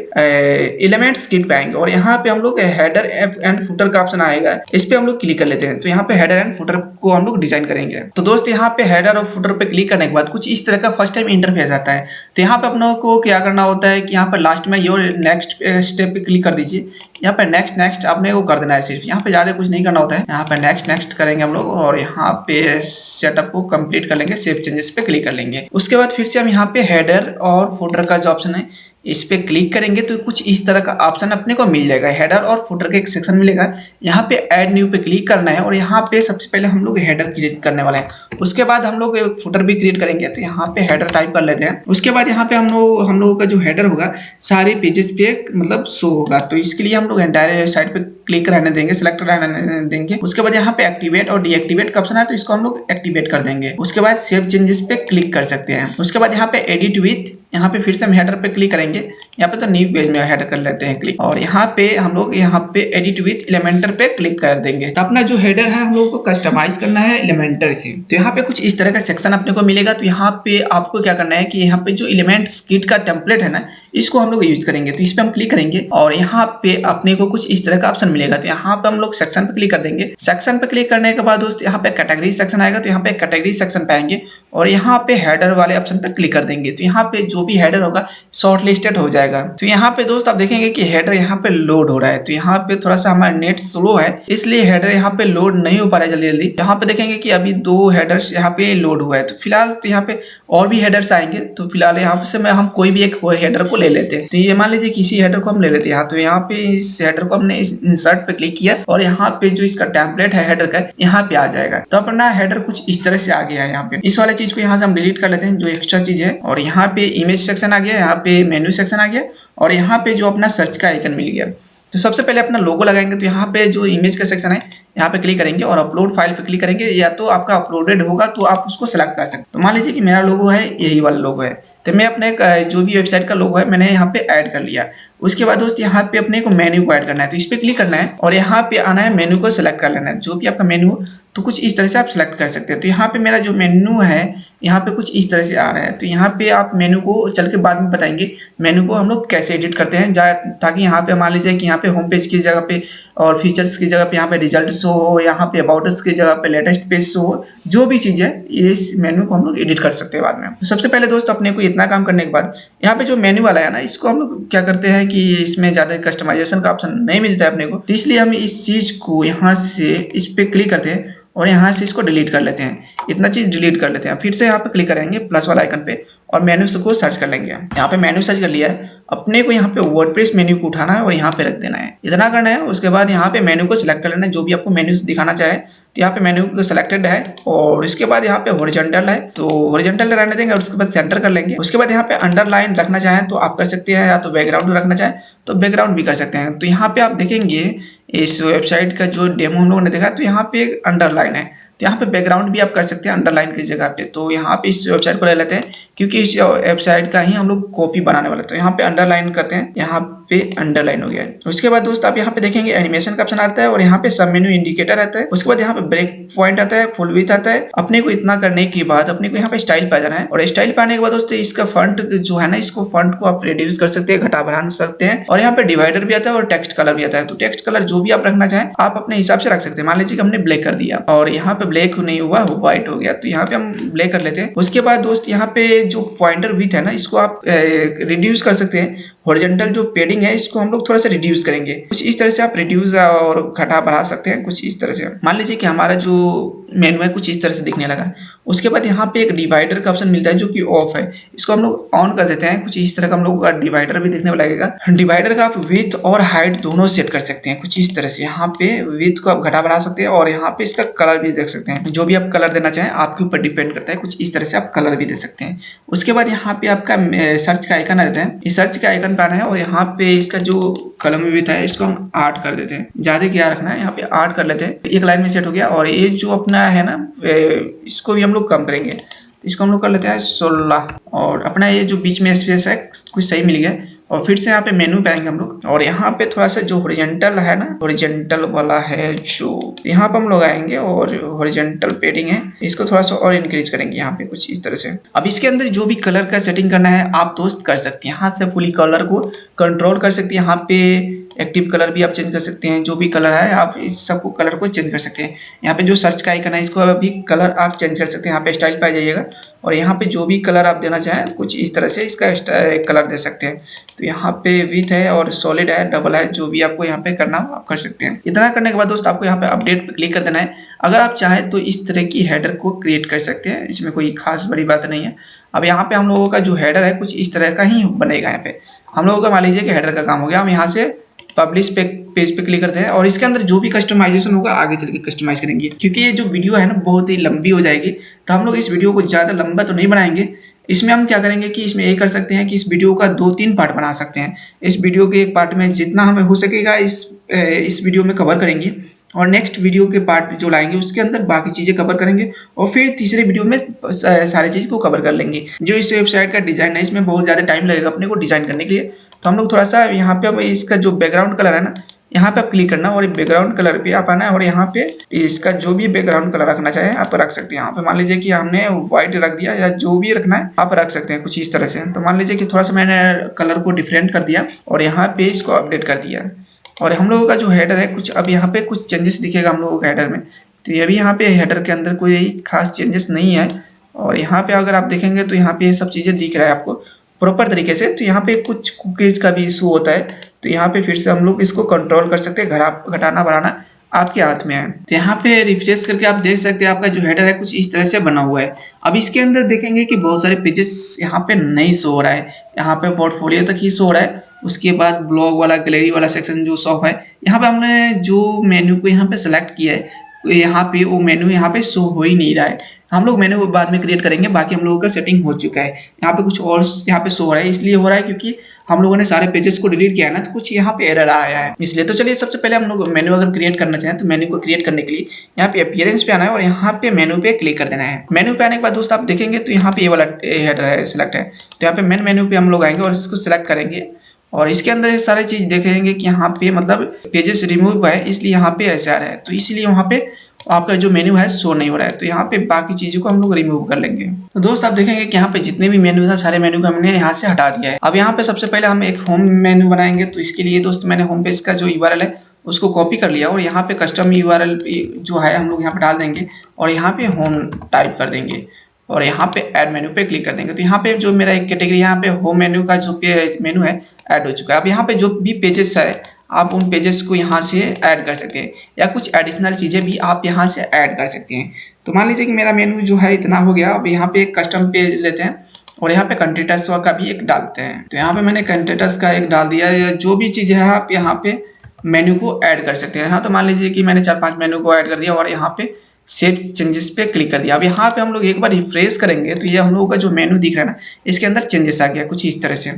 एलिमेंट्स किट पे आएंगे और यहाँ पे हम लोग हेडर एंड फुटर का ऑप्शन आएगा, इस पे हम लोग क्लिक कर लेते हैं। तो यहाँ पे हेडर एंड फुटर को हम लोग डिजाइन करेंगे। तो दोस्त यहाँ पे हेडर और फुटर पे क्लिक करने के बाद कुछ इस तरह का फर्स्ट टाइम इंटरफेस आता है। तो यहाँ पे अपनों को क्या करना होता है कि यहाँ पर लास्ट में योर नेक्स्ट स्टेप पे क्लिक कर दीजिए। यहाँ पे नेक्स्ट आपने को कर देना है सिर्फ, यहाँ पे ज्यादा कुछ नहीं करना होता है। यहाँ पे नेक्स्ट करेंगे हम लोग और यहाँ पे सेटअप को कंप्लीट कर लेंगे, सेव चेंजेस पे क्लिक कर लेंगे। उसके बाद फिर से हम यहाँ पे हेडर और फुटर का जो ऑप्शन है इस पे क्लिक करेंगे तो कुछ इस तरह का ऑप्शन अपने को मिल जाएगा। हेडर और फुटर का एक सेक्शन मिलेगा, यहाँ पे ऐड न्यू पे क्लिक करना है और यहाँ पे सबसे पहले हम लोग हेडर क्रिएट करने वाले हैं। उसके बाद हम लोग फुटर भी क्रिएट करेंगे। तो यहाँ पे हेडर टाइप कर लेते हैं। उसके बाद यहाँ पे हम लोगों का जो हेडर होगा सारे पेजेस पे मतलब शो होगा। तो इसके लिए हम लोग एंटायर साइड पे क्लिक रहने देंगे, सिलेक्ट रहने देंगे। उसके बाद यहाँ पे एक्टिवेट और डीएक्टिवेट का ऑप्शन है, तो इसको हम लोग एक्टिवेट कर देंगे। उसके बाद सेव चेंजेस पे क्लिक कर सकते हैं। उसके बाद यहाँ पे एडिट विथ, यहाँ पे फिर से हम हेडर पे क्लिक करेंगे। यहाँ पे तो न्यू पेज में हेडर कर लेते हैं क्लिक और यहाँ पे हम लोग यहाँ पे एडिट विथ एलिमेंटर पे क्लिक कर देंगे। तो अपना जो हेडर है हम लोग को कस्टमाइज करना है एलिमेंटर से। तो यहाँ पे कुछ इस तरह का सेक्शन अपने को मिलेगा। तो यहाँ पे आपको क्या करना है कि यहाँ पे जो एलिमेंट्स किट का टेम्पलेट है ना, इसको हम लोग यूज करेंगे। तो इस पे हम क्लिक करेंगे और यहाँ पे अपने को कुछ इस तरह का ऑप्शन मिलेगा। तो यहाँ पे हम लोग सेक्शन पे क्लिक कर देंगे। सेक्शन पे क्लिक करने के बाद दोस्त यहाँ पे कैटेगरी सेक्शन आएगा। तो यहाँ पे कैटेगरी सेक्शन पे आएंगे और यहाँ पे हेडर वाले ऑप्शन पे क्लिक कर देंगे। तो यहाँ पे जो भी हेडर होगा शॉर्ट लिस्टेड हो जाएगा। तो यहाँ पे दोस्त आप देखेंगे कि हेडर यहाँ पे लोड हो रहा है। तो यहाँ पे थोड़ा सा हमारा नेट स्लो है, इसलिए हेडर यहाँ पे लोड नहीं हो पा रहा है जल्दी। यहाँ पे देखेंगे कि अभी 2 हेडर्स यहाँ पे लोड हुआ है। तो फिलहाल तो यहाँ पे और भी हेडर्स आएंगे। तो फिलहाल यहाँ से हम कोई भी एक हेडर को ले लेते हैं। तो ये मान लीजिए किसी हेडर को हम ले लेते हैं। तो यहाँ पे इस इस हेडर को हमने इस इंसर्ट पे क्लिक किया और यहाँ पे जो इसका टेम्पलेट है हेडर का यहाँ पे आ जाएगा। तो अपना हेडर कुछ इस तरह से आ गया है। यहाँ पे इस वाले चीज को यहाँ से हम डिलीट कर लेते हैं जो एक्स्ट्रा चीज है, और यहाँ पे इमेज सेक्शन आ गया, यहाँ पे मेन्यू सेक्शन आ गया, और यहाँ पे जो अपना सर्च का आइकन मिल गया। तो सबसे पहले अपना लोगो लगाएंगे। तो यहाँ पे जो इमेज का सेक्शन है यहाँ पे क्लिक करेंगे और अपलोड फाइल पे क्लिक करेंगे, या तो आपका अपलोडेड होगा तो आप उसको सेलेक्ट कर सकते हैं। तो मान लीजिए कि मेरा लोगो है यही वाला लोगो है, तो मैं अपने जो भी वेबसाइट का लोगो है मैंने यहाँ पे ऐड कर लिया। उसके बाद दोस्त यहाँ पे अपने को मेन्यू को ऐड करना है, तो इस पे क्लिक करना है और यहाँ पे आना है, मेन्यू को सिलेक्ट कर लेना है। जो भी आपका मेन्यू तो कुछ इस तरह से आप सिलेक्ट कर सकते हैं। तो यहाँ पे मेरा जो मेन्यू है यहाँ पे कुछ इस तरह से आ रहा है। तो यहाँ पे आप मेन्यू को चल के बाद में बताएंगे मेन्यू को हम लोग कैसे एडिट करते हैं, ताकि यहाँ पे मान लीजिए कि यहाँ पे होम पेज की जगह पे और फीचर्स की जगह पे यहाँ पे रिजल्ट शो हो, यहाँ पे अबाउट अस की जगह पे लेटेस्ट पेज शो हो, जो भी चीज़ है इस मेन्यू को हम लोग एडिट कर सकते हैं बाद में। तो सबसे पहले दोस्त अपने को इतना काम करने के बाद यहाँ पे जो मेन्यू वाला है ना, इसको हम लोग क्या करते हैं कि इसमें ज़्यादा कस्टमाइजेशन का ऑप्शन नहीं मिलता है अपने को, तो इसलिए हम इस चीज़ को यहाँ से इस पर क्लिक करते हैं और यहाँ से इसको डिलीट कर लेते हैं। इतना चीज़ डिलीट कर लेते हैं। फिर से यहाँ पे क्लिक करेंगे प्लस वाला आइकन पे और मेन्यू को सर्च कर लेंगे। यहाँ पे मेन्यू सर्च कर लिया है, अपने को यहाँ पे वर्डप्रेस मेन्यू को उठाना है और यहाँ पे रख देना है। इतना करना है। उसके बाद यहाँ पे मेन्यू को सिलेक्ट कर लेना है, जो भी आपको मेन्यू दिखाना चाहे। तो यहाँ पे मेन्यू सिलेक्टेड है और इसके बाद यहाँ पे हॉरिजॉन्टल है, तो हॉरिजॉन्टल रहने देंगे और उसके बाद सेंटर कर लेंगे। उसके बाद यहाँ पे अंडरलाइन रखना चाहें तो आप कर सकते हैं, या तो बैकग्राउंड रखना चाहें तो बैकग्राउंड भी कर सकते हैं। तो यहाँ पे आप देखेंगे इस वेबसाइट का जो डेमो हम लोगों ने देखा, तो यहाँ पे एक अंडरलाइन है, तो यहाँ पे बैकग्राउंड भी आप कर सकते हैं अंडरलाइन की जगह पे। तो यहाँ पे इस वेबसाइट को ले लेते हैं क्योंकि इस वेबसाइट का ही हम लोग कॉपी बनाने वाले। तो यहाँ पे अंडरलाइन करते हैं, यहाँ पे अंडरलाइन हो गया है। उसके बाद दोस्त आप यहाँ पे देखेंगे एनिमेशन का ऑप्शन आता है और यहाँ पे सब मेन्यू इंडिकेटर आता है। उसके बाद यहाँ पे ब्रेक पॉइंट आता है, फुल विड्थ आता है। अपने को इतना करने के बाद अपने को यहाँ पे स्टाइल पे जाना है, और स्टाइल पे आने के बाद दोस्तों इसका फंट जो है ना, इसको फंट को आप रिड्यूस कर सकते हैं, घटा बढ़ा सकते हैं। और यहाँ पे डिवाइडर भी आता है और टेक्स्ट कलर भी आता है। तो टेक्स्ट कलर जो भी आप रखना चाहें आप अपने हिसाब से रख सकते हैं। मान लीजिए कि हमने ब्लैक कर दिया और यहाँ पे ब्लैक नहीं हुआ, व्हाइट हो गया, तो यहाँ पे हम ब्लैक कर लेते हैं। उसके बाद दोस्त यहाँ पे जो पॉइंटर विड्थ है ना, इसको आप रिड्यूस कर सकते हैं। हॉरिजॉन्टल जो पेडिंग है इसको हम लोग थोड़ा सा रिड्यूस करेंगे, कुछ इस तरह से आप रिड्यूस और घटा बढ़ा सकते हैं, कुछ इस तरह से। मान लीजिए कि हमारा जो मेन्यू है कुछ इस तरह से दिखने लगा। उसके बाद यहाँ पे एक डिवाइडर का ऑप्शन मिलता है जो कि ऑफ है, इसको हम लोग ऑन कर देते हैं। कुछ इस तरह का हम लोग का डिवाइडर भी दिखने लगेगा। डिवाइडर का आप विड्थ और हाइट दोनों सेट कर सकते हैं कुछ इस तरह से। यहाँ पे विड्थ को आप घटा बढ़ा सकते हैं और यहाँ पे इसका कलर भी देख सकते हैं। जो भी आप कलर देना चाहें आपके ऊपर डिपेंड करता है, कुछ इस तरह से आप कलर भी दे सकते हैं। उसके बाद यहाँ पे आपका सर्च का आइकन आता है, इस सर्च के आइकन पे आना है और यहाँ पे इसका जो कलम विड्थ है इसको हम 8 कर देते हैं। ज्यादा क्या रखना है, यहाँ पे 8 कर लेते हैं। एक लाइन में सेट हो गया। और ये जो अपना है ना, इसको भी हम लोग कम करेंगे, इसको हम लोग कर लेते हैं 16। और अपना ये जो बीच में स्पेस है कुछ सही मिल गया। और फिर से यहाँ पे मेनू पे आएंगे हम लोग और यहाँ पे थोड़ा सा जो हॉरिजॉन्टल है ना, हॉरिजॉन्टल वाला है जो यहाँ पे हम लोग आएंगे और हॉरिजॉन्टल पेडिंग है इसको थोड़ा सा और इंक्रीज करेंगे यहाँ पे कुछ इस तरह से। अब इसके अंदर जो भी कलर का सेटिंग करना है आप दोस्त कर सकते हैं, यहाँ से फुली कलर को कंट्रोल कर सकते हैं। यहाँ पे एक्टिव कलर भी आप चेंज कर सकते हैं, जो भी कलर है आप इस सबको कलर को चेंज कर सकते हैं। यहाँ पे जो सर्च का आइकन है इसको भी कलर आप चेंज कर सकते हैं। यहाँ पे स्टाइल पे आ जाइएगा और यहाँ पे जो भी कलर आप देना चाहें कुछ इस तरह से इसका कलर दे सकते हैं। तो यहाँ पे विथ है और सॉलिड है, डबल है, जो भी आपको यहाँ पे करना हो आप कर सकते हैं। इतना करने के बाद दोस्त आपको यहाँ पे अपडेट पे क्लिक कर देना है। अगर आप चाहें तो इस तरह की हेडर को क्रिएट कर सकते हैं, इसमें कोई खास बड़ी बात नहीं है। अब यहाँ पे हम लोगों का जो हेडर है कुछ इस तरह का ही बनेगा। यहाँ पे हम लोगों का मान लीजिए कि हेडर का काम हो गया। हम यहाँ से पब्लिश पेज पे क्लिक करते हैं और इसके अंदर जो भी कस्टमाइजेशन होगा आगे चल के कस्टमाइज करेंगे, क्योंकि ये जो वीडियो है ना बहुत ही लंबी हो जाएगी। तो हम लोग इस वीडियो को ज़्यादा लंबा तो नहीं बनाएंगे। इसमें हम क्या करेंगे कि इसमें ये कर सकते हैं कि इस वीडियो का 2-3 पार्ट बना सकते हैं। इस वीडियो के एक पार्ट में जितना हमें हो सकेगा इस वीडियो में कवर करेंगे और नेक्स्ट वीडियो के पार्ट जो लाएंगे उसके अंदर बाकी चीज़ें कवर करेंगे और फिर तीसरे वीडियो में सारी चीज़ को कवर कर लेंगे। जो इस वेबसाइट का डिज़ाइन है इसमें बहुत ज़्यादा टाइम लगेगा अपने को डिज़ाइन करने के लिए। तो हम लोग थोड़ा सा यहाँ पे अब इसका जो बैकग्राउंड कलर है ना, यहाँ पे आप क्लिक करना और बैकग्राउंड कलर पे आप आना है और यहाँ पे इसका जो भी बैकग्राउंड कलर रखना चाहे आप रख सकते हैं। यहाँ पे मान लीजिए कि हमने व्हाइट रख दिया या जो भी रखना है आप रख सकते हैं कुछ इस तरह से। तो मान लीजिए कि थोड़ा सा मैंने कलर को डिफरेंट कर दिया और यहाँ पे इसको अपडेट कर दिया। और हम लोगों का जो हेडर है कुछ अब यहाँ पे कुछ चेंजेस दिखेगा हम लोगों के हेडर में। तो ये भी यहाँ पे हेडर के अंदर कोई खास चेंजेस नहीं है। और यहाँ पे अगर आप देखेंगे तो यहाँ पे ये सब चीज़ें दिख रहा है आपको प्रॉपर तरीके से। तो यहाँ पे कुछ कुकीज का भी इशू होता है, तो यहाँ पे फिर से हम लोग इसको कंट्रोल कर सकते हैं, घटाना बढ़ाना आपके हाथ में है। तो यहाँ पे रिफ्रेश करके आप देख सकते हैं आपका जो हेडर है कुछ इस तरह से बना हुआ है। अब इसके अंदर देखेंगे कि बहुत सारे पेजेस यहाँ पे नहीं शो हो रहा है, यहाँ पे पोर्टफोलियो तक ही शो हो रहा है। उसके बाद ब्लॉग वाला गैलरी वाला सेक्शन जो शॉप है, यहाँ पे हमने जो मेन्यू को यहाँ पे सेलेक्ट किया है, यहाँ पे वो मेन्यू यहाँ पे शो हो ही नहीं रहा है। हम लोग मेन्यू बाद में क्रिएट करेंगे, बाकी हम लोगों का सेटिंग हो चुका है। यहाँ पे कुछ और यहाँ पे शो हो रहा है, इसलिए हो रहा है क्योंकि हम लोगों ने सारे पेजेस को डिलीट किया है ना, तो कुछ यहाँ पे एरर आया है इसलिए। तो चलिए सबसे पहले हम लोग मेन्यू अगर क्रिएट करना चाहें तो मेन्यू को क्रिएट करने के लिए यहाँ पे अपीयरेंस पे आना है और यहाँ पे मेन्यू पे क्लिक कर देना है। मेन्यू पे आने के बाद दोस्त आप देखेंगे तो यहाँ पे ये वाला हेडर है सिलेक्ट है, तो यहाँ पे मेन मेन्यू पे हम लोग आएंगे और इसको सिलेक्ट करेंगे और इसके अंदर ये सारी चीज देखेंगे कि यहाँ पे मतलब पेजेस रिमूव है, इसलिए यहाँ पे ऐसे आ रहा है, तो इसलिए वहाँ पे आपका जो मेन्यू है शो नहीं हो रहा है। तो यहाँ पे बाकी चीजों को हम लोग रिमूव कर लेंगे। तो दोस्त आप देखेंगे कि यहाँ पे जितने भी मेन्यू था सारे मेन्यू को हमने यहाँ से हटा दिया है। अब यहाँ पे सबसे पहले हम एक होम मेन्यू बनाएंगे, तो इसके लिए दोस्त मैंने होम पेज का जो यूआरएल है उसको कॉपी कर लिया और यहाँ पे कस्टम यूआरएल जो है हम लोग यहाँ पे डाल देंगे और यहाँ पे होम टाइप कर देंगे और यहाँ पे ऐड मेन्यू पे क्लिक कर देंगे। तो यहाँ पे जो मेरा एक कैटेगरी यहाँ पे होम मेन्यू का जो मेन्यू है ऐड हो चुका है। अब यहाँ पे जो भी पेजेस है आप उन पेजेस को यहाँ से ऐड कर सकते हैं या कुछ एडिशनल चीज़ें भी आप यहाँ से ऐड कर सकते हैं। तो मान लीजिए कि मेरा मेन्यू जो है इतना हो गया। अब यहाँ पे एक कस्टम पेज लेते हैं और यहाँ पे कंटेंट्स का भी एक डालते हैं। तो यहाँ पे मैंने कंटेंट्स का एक डाल दिया या जो भी चीज़ है आप यहाँ पे मेन्यू को ऐड कर सकते हैं। हाँ, तो मान लीजिए कि मैंने 4-5 मेन्यू को ऐड कर दिया और यहाँ पे सेव चेंजेस पे क्लिक कर दिया। अब यहाँ पे हम लोग एक बार रिफ्रेश करेंगे तो ये हम लोगों का जो मेन्यू दिख रहा है ना, इसके अंदर चेंजेस आ गया कुछ इस तरह से।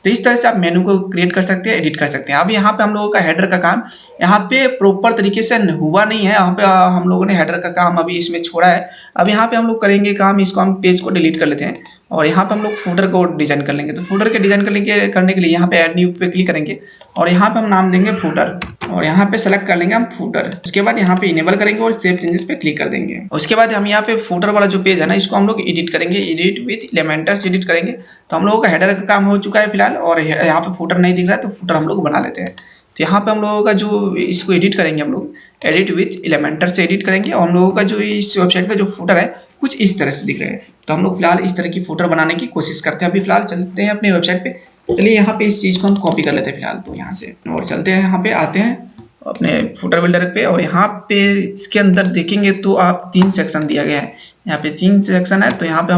तो इस तरह से आप मेन्यू को क्रिएट कर सकते हैं, एडिट कर सकते हैं। अब यहाँ पे हम लोगों का हेडर का काम यहाँ पे प्रॉपर तरीके से हुआ नहीं है। यहाँ पे हम लोगों ने हेडर का काम अभी इसमें छोड़ा है। अब यहाँ पे हम लोग करेंगे काम, इसको हम पेज को डिलीट कर लेते हैं और यहाँ पे हम लोग फूटर को डिजाइन कर लेंगे। तो फूटर के डिजाइन करने के लिए यहाँ पे ऐड न्यू पे क्लिक करेंगे और यहाँ पे हम नाम देंगे फूटर और यहाँ पे सेलेक्ट कर लेंगे हम फूटर। उसके बाद यहाँ पे इनेबल करेंगे और सेव चेंजेस पे क्लिक कर देंगे। उसके बाद हम यहाँ पे फूटर वाला जो पेज है ना, इसको हम लोग एडिट करेंगे, एडिट विद एलिमेंट्स एडिट करेंगे। तो हम लोगों का हेडर का काम हो चुका है फिलहाल और यहाँ पे फूटर नहीं दिख रहा है, तो फूटर हम लोग बना लेते हैं। तो यहाँ पे हम लोगों का जो इसको एडिट करेंगे, हम लोग एडिट विथ एलिमेंटर से एडिट करेंगे और हम लोगों का जो इस वेबसाइट का जो फूटर है कुछ इस तरह से दिख रहे हैं। तो हम लोग फिलहाल इस तरह की फूटर बनाने की कोशिश करते हैं। अभी फिलहाल चलते हैं अपने वेबसाइट पे। चलिए यहाँ पे इस चीज़ को हम कॉपी कर लेते हैं फिलहाल तो यहाँ से और चलते हैं यहाँ पे आते हैं अपने फुटर बिल्डर पे और यहाँ पे इसके अंदर देखेंगे तो आप 3 सेक्शन दिया गया है। यहाँ पे 3 सेक्शन है, तो यहाँ पे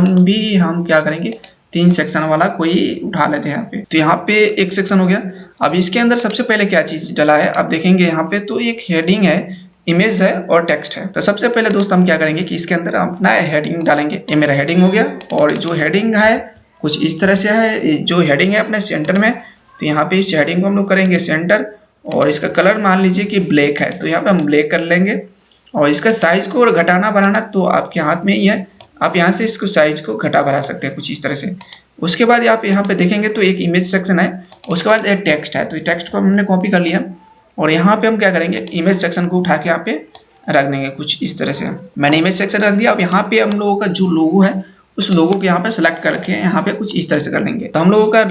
हम क्या करेंगे 3 सेक्शन वाला कोई उठा लेते हैं यहाँ पे। तो यहाँ पे एक सेक्शन हो गया। अब इसके अंदर सबसे पहले क्या चीज डला है आप देखेंगे यहाँ पे, तो एक हेडिंग है, इमेज है और टेक्स्ट है। तो सबसे पहले दोस्त हम क्या करेंगे कि इसके अंदर अपना हेडिंग डालेंगे। ये मेरा हेडिंग हो गया और जो हेडिंग है कुछ इस तरह से है। जो हेडिंग है अपने सेंटर में, तो यहाँ पे इस हेडिंग को हम लोग करेंगे सेंटर और इसका कलर मान लीजिए कि ब्लैक है, तो यहाँ पे हम ब्लैक कर लेंगे और इसका साइज को घटाना बढ़ाना तो आपके हाथ में ही है। आप यहाँ से इसको साइज को घटा बढ़ा सकते हैं कुछ इस तरह से। उसके बाद आप यहाँ पे देखेंगे तो एक इमेज सेक्शन है, उसके बाद एक टेक्स्ट है। तो टेक्स्ट को हमने कॉपी कर लिया और यहाँ पे हम क्या करेंगे इमेज सेक्शन को उठा के यहाँ पे रख देंगे कुछ इस तरह से। मैंने इमेज सेक्शन रख दिया। अब यहाँ पे हम लोगों का जो लोगो है उस लोगो को यहाँ पे सेलेक्ट करके यहाँ पे कुछ इस तरह से कर लेंगे। तो हम लोगों का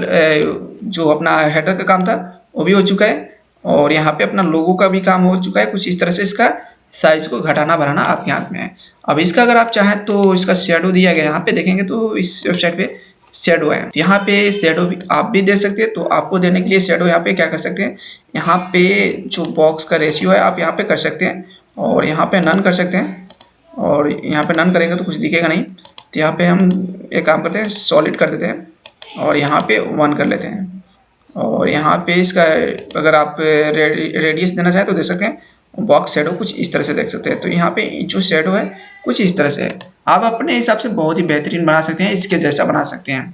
जो अपना हेडर का काम था वो भी हो चुका है और यहाँ पे अपना लोगो का भी काम हो चुका है कुछ इस तरह से। इसका साइज को घटाना बढ़ाना आपके हाथ में है। अब इसका अगर आप चाहें तो इसका शेडो दिया गया, यहाँ पे देखेंगे तो इस वेबसाइट पे शेडो है। तो यहाँ पे शेडो भी आप भी दे सकते हैं। तो आपको देने के लिए शेडो यहाँ पे क्या कर सकते हैं, यहाँ पे जो बॉक्स का रेशियो है आप यहाँ पे कर सकते हैं और यहाँ पे नन कर सकते हैं और यहाँ पे नन करेंगे तो कुछ दिखेगा नहीं। तो यहाँ पे हम एक काम करते हैं सॉलिड कर देते हैं और यहाँ पे 1 कर लेते हैं और यहाँ पे इसका अगर आप रेडियस देना चाहें तो दे सकते हैं। बॉक्स शेडो कुछ इस तरह से देख सकते हैं। तो यहाँ पे जो शेडो है कुछ इस तरह से है। आप अपने हिसाब से बहुत ही बेहतरीन बना सकते हैं, इसके जैसा बना सकते हैं।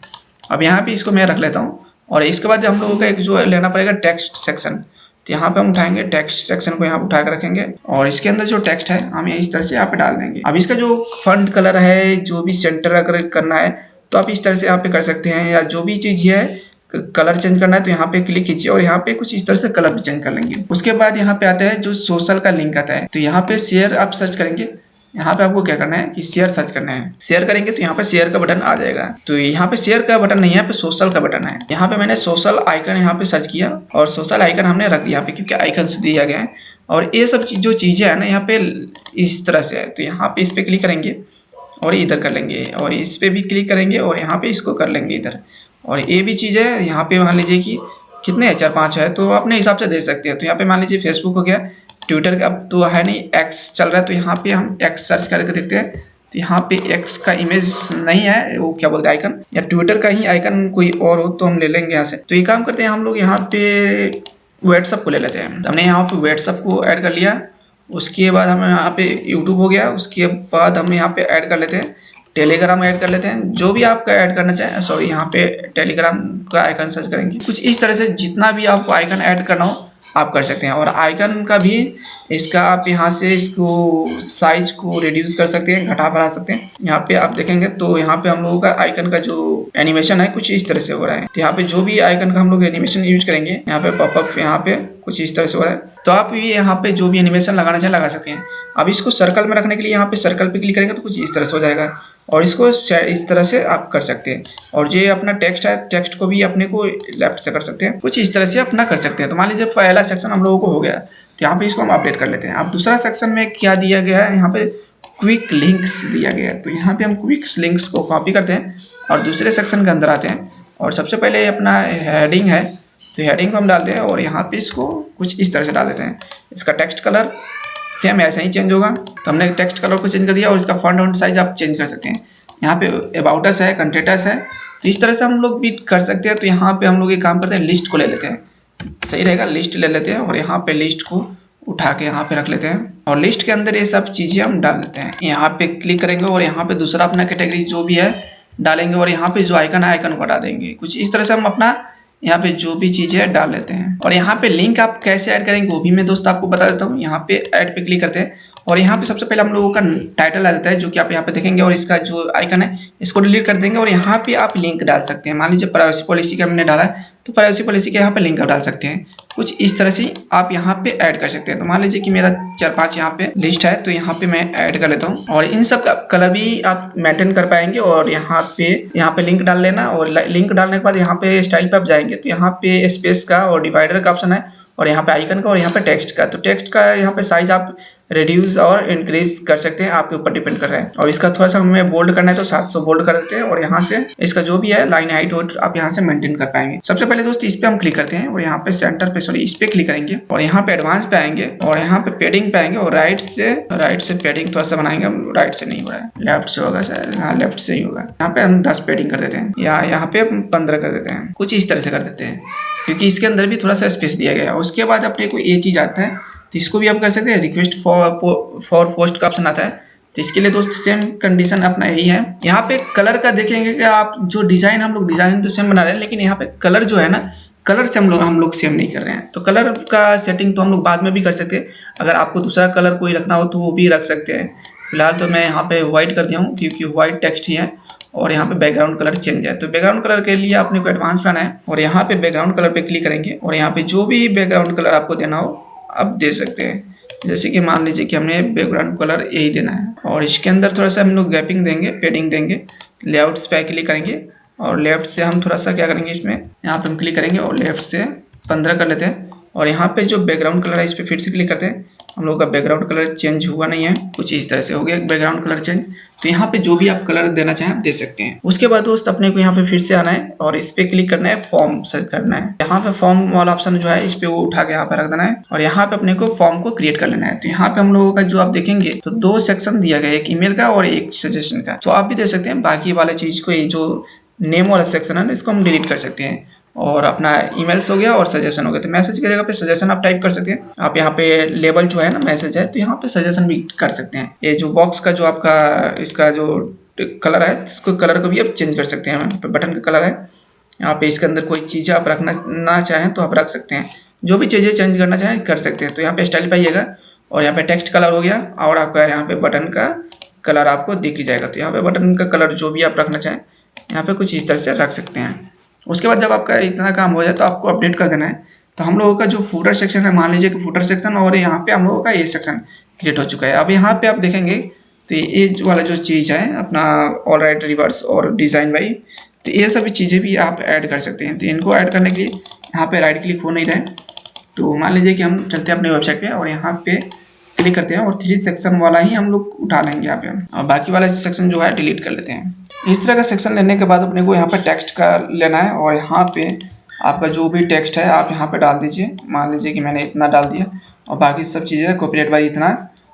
अब यहाँ पे इसको मैं रख लेता हूँ और इसके बाद हम लोगों का एक जो लेना पड़ेगा टेक्स्ट सेक्शन। तो यहाँ पे हम उठाएंगे टेक्स्ट सेक्शन को, यहाँ पे उठा कर रखेंगे और इसके अंदर जो टेक्स्ट है हम इस तरह से यहाँ पे डाल देंगे। अब इसका जो फंट कलर है, जो भी सेंटर अगर करना है तो आप इस तरह से यहाँ पे कर सकते हैं, या जो भी चीज़ है कलर चेंज करना है तो यहाँ पे क्लिक कीजिए और यहाँ पे कुछ इस तरह से कलर भी चेंज कर लेंगे। उसके बाद यहाँ पे आता है जो सोशल का लिंक आता है। तो यहाँ पे शेयर आप सर्च करेंगे। यहाँ पे आपको क्या करना है कि शेयर सर्च करना है। शेयर करेंगे तो यहाँ पे शेयर का बटन आ जाएगा। तो यहाँ पे शेयर का बटन नहीं है, यहाँ पे सोशल का बटन है। यहाँ पे मैंने सोशल आइकन यहाँ पे सर्च किया और सोशल आइकन हमने रख दिया यहाँ पे, क्योंकि आइकन से दिया गया है। और ये सब जो चीजें है ना यहाँ पे इस तरह से है। तो यहाँ पे इस पे क्लिक करेंगे और इधर कर लेंगे और इस पे भी क्लिक करेंगे और यहाँ पे इसको कर लेंगे इधर। और ये भी चीज़ है यहाँ पे मान लीजिए कि कितने है 4-5 है, तो अपने हिसाब से दे सकते हैं। तो यहाँ पे मान लीजिए फेसबुक हो गया, ट्विटर का अब तो है नहीं, एक्स चल रहा है। तो यहाँ पे हम एक्स सर्च करके देखते हैं तो यहाँ पे एक्स का इमेज नहीं है, वो क्या बोलते हैं आइकन, या ट्विटर का ही आइकन कोई और हो तो हम ले लेंगे यहाँ से। तो ये काम करते हैं हम लोग, यहाँ पे व्हाट्सअप को ले लेते हैं। हमने यहाँ पे व्हाट्सअप को ऐड कर लिया, उसके बाद हमें यहाँ पे यूट्यूब हो गया, उसके बाद हम यहाँ पे ऐड कर लेते हैं टेलीग्राम, ऐड कर लेते हैं जो भी आपका ऐड करना चाहें। सॉरी, यहाँ पे टेलीग्राम का आइकन सर्च करेंगे। कुछ इस तरह से जितना भी आपको आइकन ऐड करना हो आप कर सकते हैं। और आइकन का भी इसका आप यहाँ से इसको साइज को रिड्यूस कर सकते हैं, घटा बढ़ा सकते हैं। यहाँ पे आप देखेंगे तो यहाँ पे हम लोगों का आइकन का जो एनिमेशन है कुछ इस तरह से हो रहा है। तो यहाँ पे जो भी आइकन का हम लोग एनिमेशन यूज करेंगे, यहाँ पे पॉपअप यहाँ पे कुछ इस तरह से हो रहा है। तो आप भी यहाँ पे जो भी एनिमेशन लगाना चाहें लगा सकते हैं। अब इसको सर्कल में रखने के लिए यहाँ पे सर्कल पे क्लिक करेंगे तो कुछ इस तरह से हो जाएगा, और इसको इस तरह से आप कर सकते हैं। और जो अपना टेक्स्ट है, टेक्स्ट को भी अपने को लेफ्ट से कर सकते हैं, कुछ इस तरह से अपना कर सकते हैं। तो मान लीजिए पहला सेक्शन हम लोगों को हो गया, तो यहाँ पे इसको हम अपडेट कर लेते हैं। अब दूसरा सेक्शन में क्या दिया गया है, यहाँ पे क्विक लिंक्स दिया गया है। तो यहाँ पे हम क्विक लिंक्स को कॉपी करते हैं और दूसरे सेक्शन के अंदर आते हैं, और सबसे पहले अपना हेडिंग है, तो हेडिंग को हम डालते हैं और यहाँ पे इसको कुछ इस तरह से डाल देते हैं। इसका टेक्स्ट कलर सेम ऐसा ही चेंज होगा, तो हमने टेक्स्ट कलर को चेंज कर दिया, और इसका फॉन्ट साइज आप चेंज कर सकते हैं। यहाँ पे अबाउट अस है, कंटेंट अस है, तो इस तरह से हम लोग भी कर सकते हैं। तो यहाँ पे हम लोग एक काम करते हैं, लिस्ट को ले लेते हैं, सही रहेगा, लिस्ट ले लेते हैं, और यहाँ पे लिस्ट को उठा के यहाँ पे रख लेते हैं, और लिस्ट के अंदर ये सब चीज़ें हम डाल देते हैं। यहाँ पे क्लिक करेंगे और यहाँ पे दूसरा अपना कैटेगरी जो भी है डालेंगे, और यहाँ पे जो आइकन है आइकन को हटा देंगे। कुछ इस तरह से हम अपना यहाँ पे जो भी चीज़ें है डाल लेते हैं। और यहाँ पे लिंक आप कैसे ऐड करेंगे वो भी मैं दोस्त आपको बता देता हूँ। यहाँ पे ऐड पे क्लिक करते हैं, और यहाँ पे सबसे पहले हम लोगों का टाइटल आ जाता है, जो कि आप यहाँ पे देखेंगे, और इसका जो आइकन है इसको डिलीट कर देंगे, और यहाँ पे आप लिंक डाल सकते हैं। मान लीजिए प्राइवेसी पॉलिसी का हमने डाला है, तो प्राइवेसी पॉलिसी के यहाँ पे लिंक आप डाल सकते हैं। कुछ इस तरह से आप यहाँ पे ऐड कर सकते हैं। तो मान लीजिए कि मेरा 4-5 यहाँ पे लिस्ट है, तो यहाँ पे मैं ऐड कर लेता हूँ, और इन सब का कलर भी आप मेंटेन कर पाएंगे। और यहाँ पे लिंक डाल लेना, और लिंक डालने के बाद यहाँ पे स्टाइल पे आप जाएंगे, तो यहाँ पे स्पेस का और डिवाइडर का ऑप्शन है, और यहाँ पे आइकन का, और यहाँ पे टेक्स्ट का। तो टेक्स्ट का यहाँ पे साइज आप रिड्यूस और इंक्रीज कर सकते हैं, आपके ऊपर डिपेंड कर रहा है। और इसका थोड़ा सा हमें बोल्ड करना है तो 700 बोल्ड कर देते हैं, और यहाँ से इसका जो भी है लाइन हाइट आप यहाँ से मेंटेन कर पाएंगे। सबसे पहले दोस्त इस पे हम क्लिक करते हैं, और यहाँ पे सेंटर पे सॉरी इस पे क्लिक करेंगे, और यहाँ पे एडवांस पे आएंगे, और यहाँ पे पेडिंग पे आएंगे, और राइट से पेडिंग थोड़ा सा बनाएंगे। हम राइट से नहीं हो रहा है, लेफ्ट से होगा शायद, हाँ लेफ्ट से ही होगा। यहाँ पे हम 10 पेडिंग कर देते हैं, या यहाँ पे 15 कर देते हैं, कुछ इस तरह से कर देते हैं, क्योंकि इसके अंदर भी थोड़ा सा स्पेस दिया गया है। उसके बाद अपने को ये चीज आता है, तो इसको भी आप कर सकते हैं, रिक्वेस्ट फॉर पोस्ट का ऑप्शन आता है। तो इसके लिए दोस्त सेम कंडीशन अपना यही है। यहाँ पे कलर का देखेंगे कि आप जो डिजाइन, हम लोग डिजाइन तो सेम बना रहे हैं, लेकिन यहाँ पे कलर जो है ना, कलर से हम लोग सेम नहीं कर रहे हैं। तो कलर का सेटिंग तो हम लोग बाद में भी कर सकते हैं, अगर आपको दूसरा कलर कोई रखना हो तो वो भी रख सकते हैं। फिलहाल तो मैं यहाँ पे व्हाइट कर दिया हूँ, क्योंकि व्हाइट टेक्स्ट ही है, और यहाँ पे बैकग्राउंड कलर चेंज है। तो बैकग्राउंड कलर के लिए आपने को एडवांस पे आना है, और यहाँ पे बैकग्राउंड कलर पे क्लिक करेंगे, और यहाँ पे जो भी बैकग्राउंड कलर आपको देना हो आप दे सकते हैं। जैसे कि मान लीजिए कि हमने बैकग्राउंड कलर यही देना है, और इसके अंदर थोड़ा सा हम लोग गैपिंग देंगे, पेडिंग देंगे, लेआउट्स पे क्लिक करेंगे, और लेफ्ट से हम थोड़ा सा क्या करेंगे, इसमें यहाँ पे हम क्लिक करेंगे और लेफ्ट से 15 कर लेते हैं। और यहाँ पे जो बैकग्राउंड कलर है इस पर फिर से क्लिक करते हैं। हम लोग का बैकग्राउंड कलर चेंज हुआ नहीं है, कुछ इस तरह से हो गया बैकग्राउंड कलर चेंज। तो यहाँ पे जो भी आप कलर देना चाहें दे सकते हैं। उसके बाद दोस्त अपने को यहाँ पे फिर से आना है, और इस पे क्लिक करना है, फॉर्म सर्च करना है। यहाँ पे फॉर्म वाला ऑप्शन जो है इस पे वो उठा के यहाँ पे रख देना है, और यहाँ पे अपने को फॉर्म को क्रिएट कर लेना है। तो यहाँ पे हम लोगों का जो आप देखेंगे तो 2 सेक्शन दिया गया है, एक ईमेल का और एक सजेशन का। तो आप भी दे सकते हैं। बाकी वाले चीज को, ये जो नेम वाला सेक्शन है इसको हम डिलीट कर सकते हैं, और अपना ईमेल्स हो गया और सजेशन हो गया। तो मैसेज की जगह पे सजेशन आप टाइप कर सकते हैं। आप यहाँ पे लेबल जो है ना मैसेज है, तो यहाँ पे सजेशन भी कर सकते हैं। ये जो बॉक्स का जो आपका इसका जो कलर है, इसको कलर को भी आप चेंज कर सकते हैं। यहाँ पे बटन का कलर है, यहाँ पे इसके अंदर कोई चीज़ आप रखना ना चाहें तो आप रख सकते हैं, जो भी चीज़ें चेंज करना चाहें कर सकते हैं। तो यहाँ पे स्टाइल पे आइएगा, और यहाँ पे टेक्स्ट कलर हो गया, और आपका यहाँ पे बटन का कलर आपको दिख ही जाएगा। तो यहाँ पे बटन का कलर जो भी आप रखना चाहें यहाँ पे कुछ इस तरह से रख सकते हैं। उसके बाद जब आपका इतना काम हो जाए तो आपको अपडेट कर देना है। तो हम लोगों का जो फूटर सेक्शन है, मान लीजिए कि फूटर सेक्शन, और यहाँ पे हम लोगों का ये सेक्शन क्रिएट हो चुका है। अब यहाँ पे आप देखेंगे तो ये वाला जो चीज़ है अपना ऑल राइट रिवर्स और डिज़ाइन बाई, तो ये सभी चीज़ें भी आप ऐड कर सकते हैं। तो इनको ऐड करने के लिए यहाँ पे राइट क्लिक हो नहीं रहा है, तो मान लीजिए कि हम चलते हैं अपने वेबसाइट पे, और यहाँ पे क्लिक करते हैं, और 3 सेक्शन वाला ही हम लोग उठा लेंगे यहाँ पे हम, और बाकी वाला सेक्शन जो है डिलीट कर लेते हैं। इस तरह का सेक्शन लेने के बाद अपने को यहाँ पे टेक्स्ट का लेना है, और यहाँ पे आपका जो भी टेक्स्ट है आप यहाँ पे डाल दीजिए। मान लीजिए कि मैंने इतना डाल दिया, और बाकी सब चीज़ें कॉपीराइट वाइज इतना,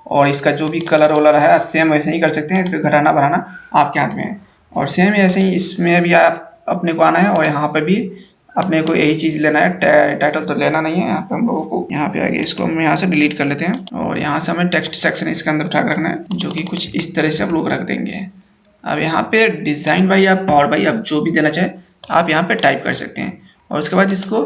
और इसका जो भी कलर वलर है आप सेम वैसे ही कर सकते हैं। इसका घटाना बढ़ाना आपके हाथ में है। और सेम ऐसे ही इसमें भी आप अपने को आना है और यहाँ पे भी अपने को यही चीज़ लेना है। टाइटल तो लेना नहीं है। यहाँ पे हम लोगों को यहाँ पे आगे इसको हम यहाँ से डिलीट कर लेते हैं और यहाँ से हमें टेक्स्ट सेक्शन इसके अंदर उठा रखना है, जो कि कुछ इस तरह से हम लोग रख देंगे। अब यहाँ पे डिज़ाइन बाई या पावर बाई आप जो भी देना चाहें आप यहाँ पे टाइप कर सकते हैं और उसके बाद इसको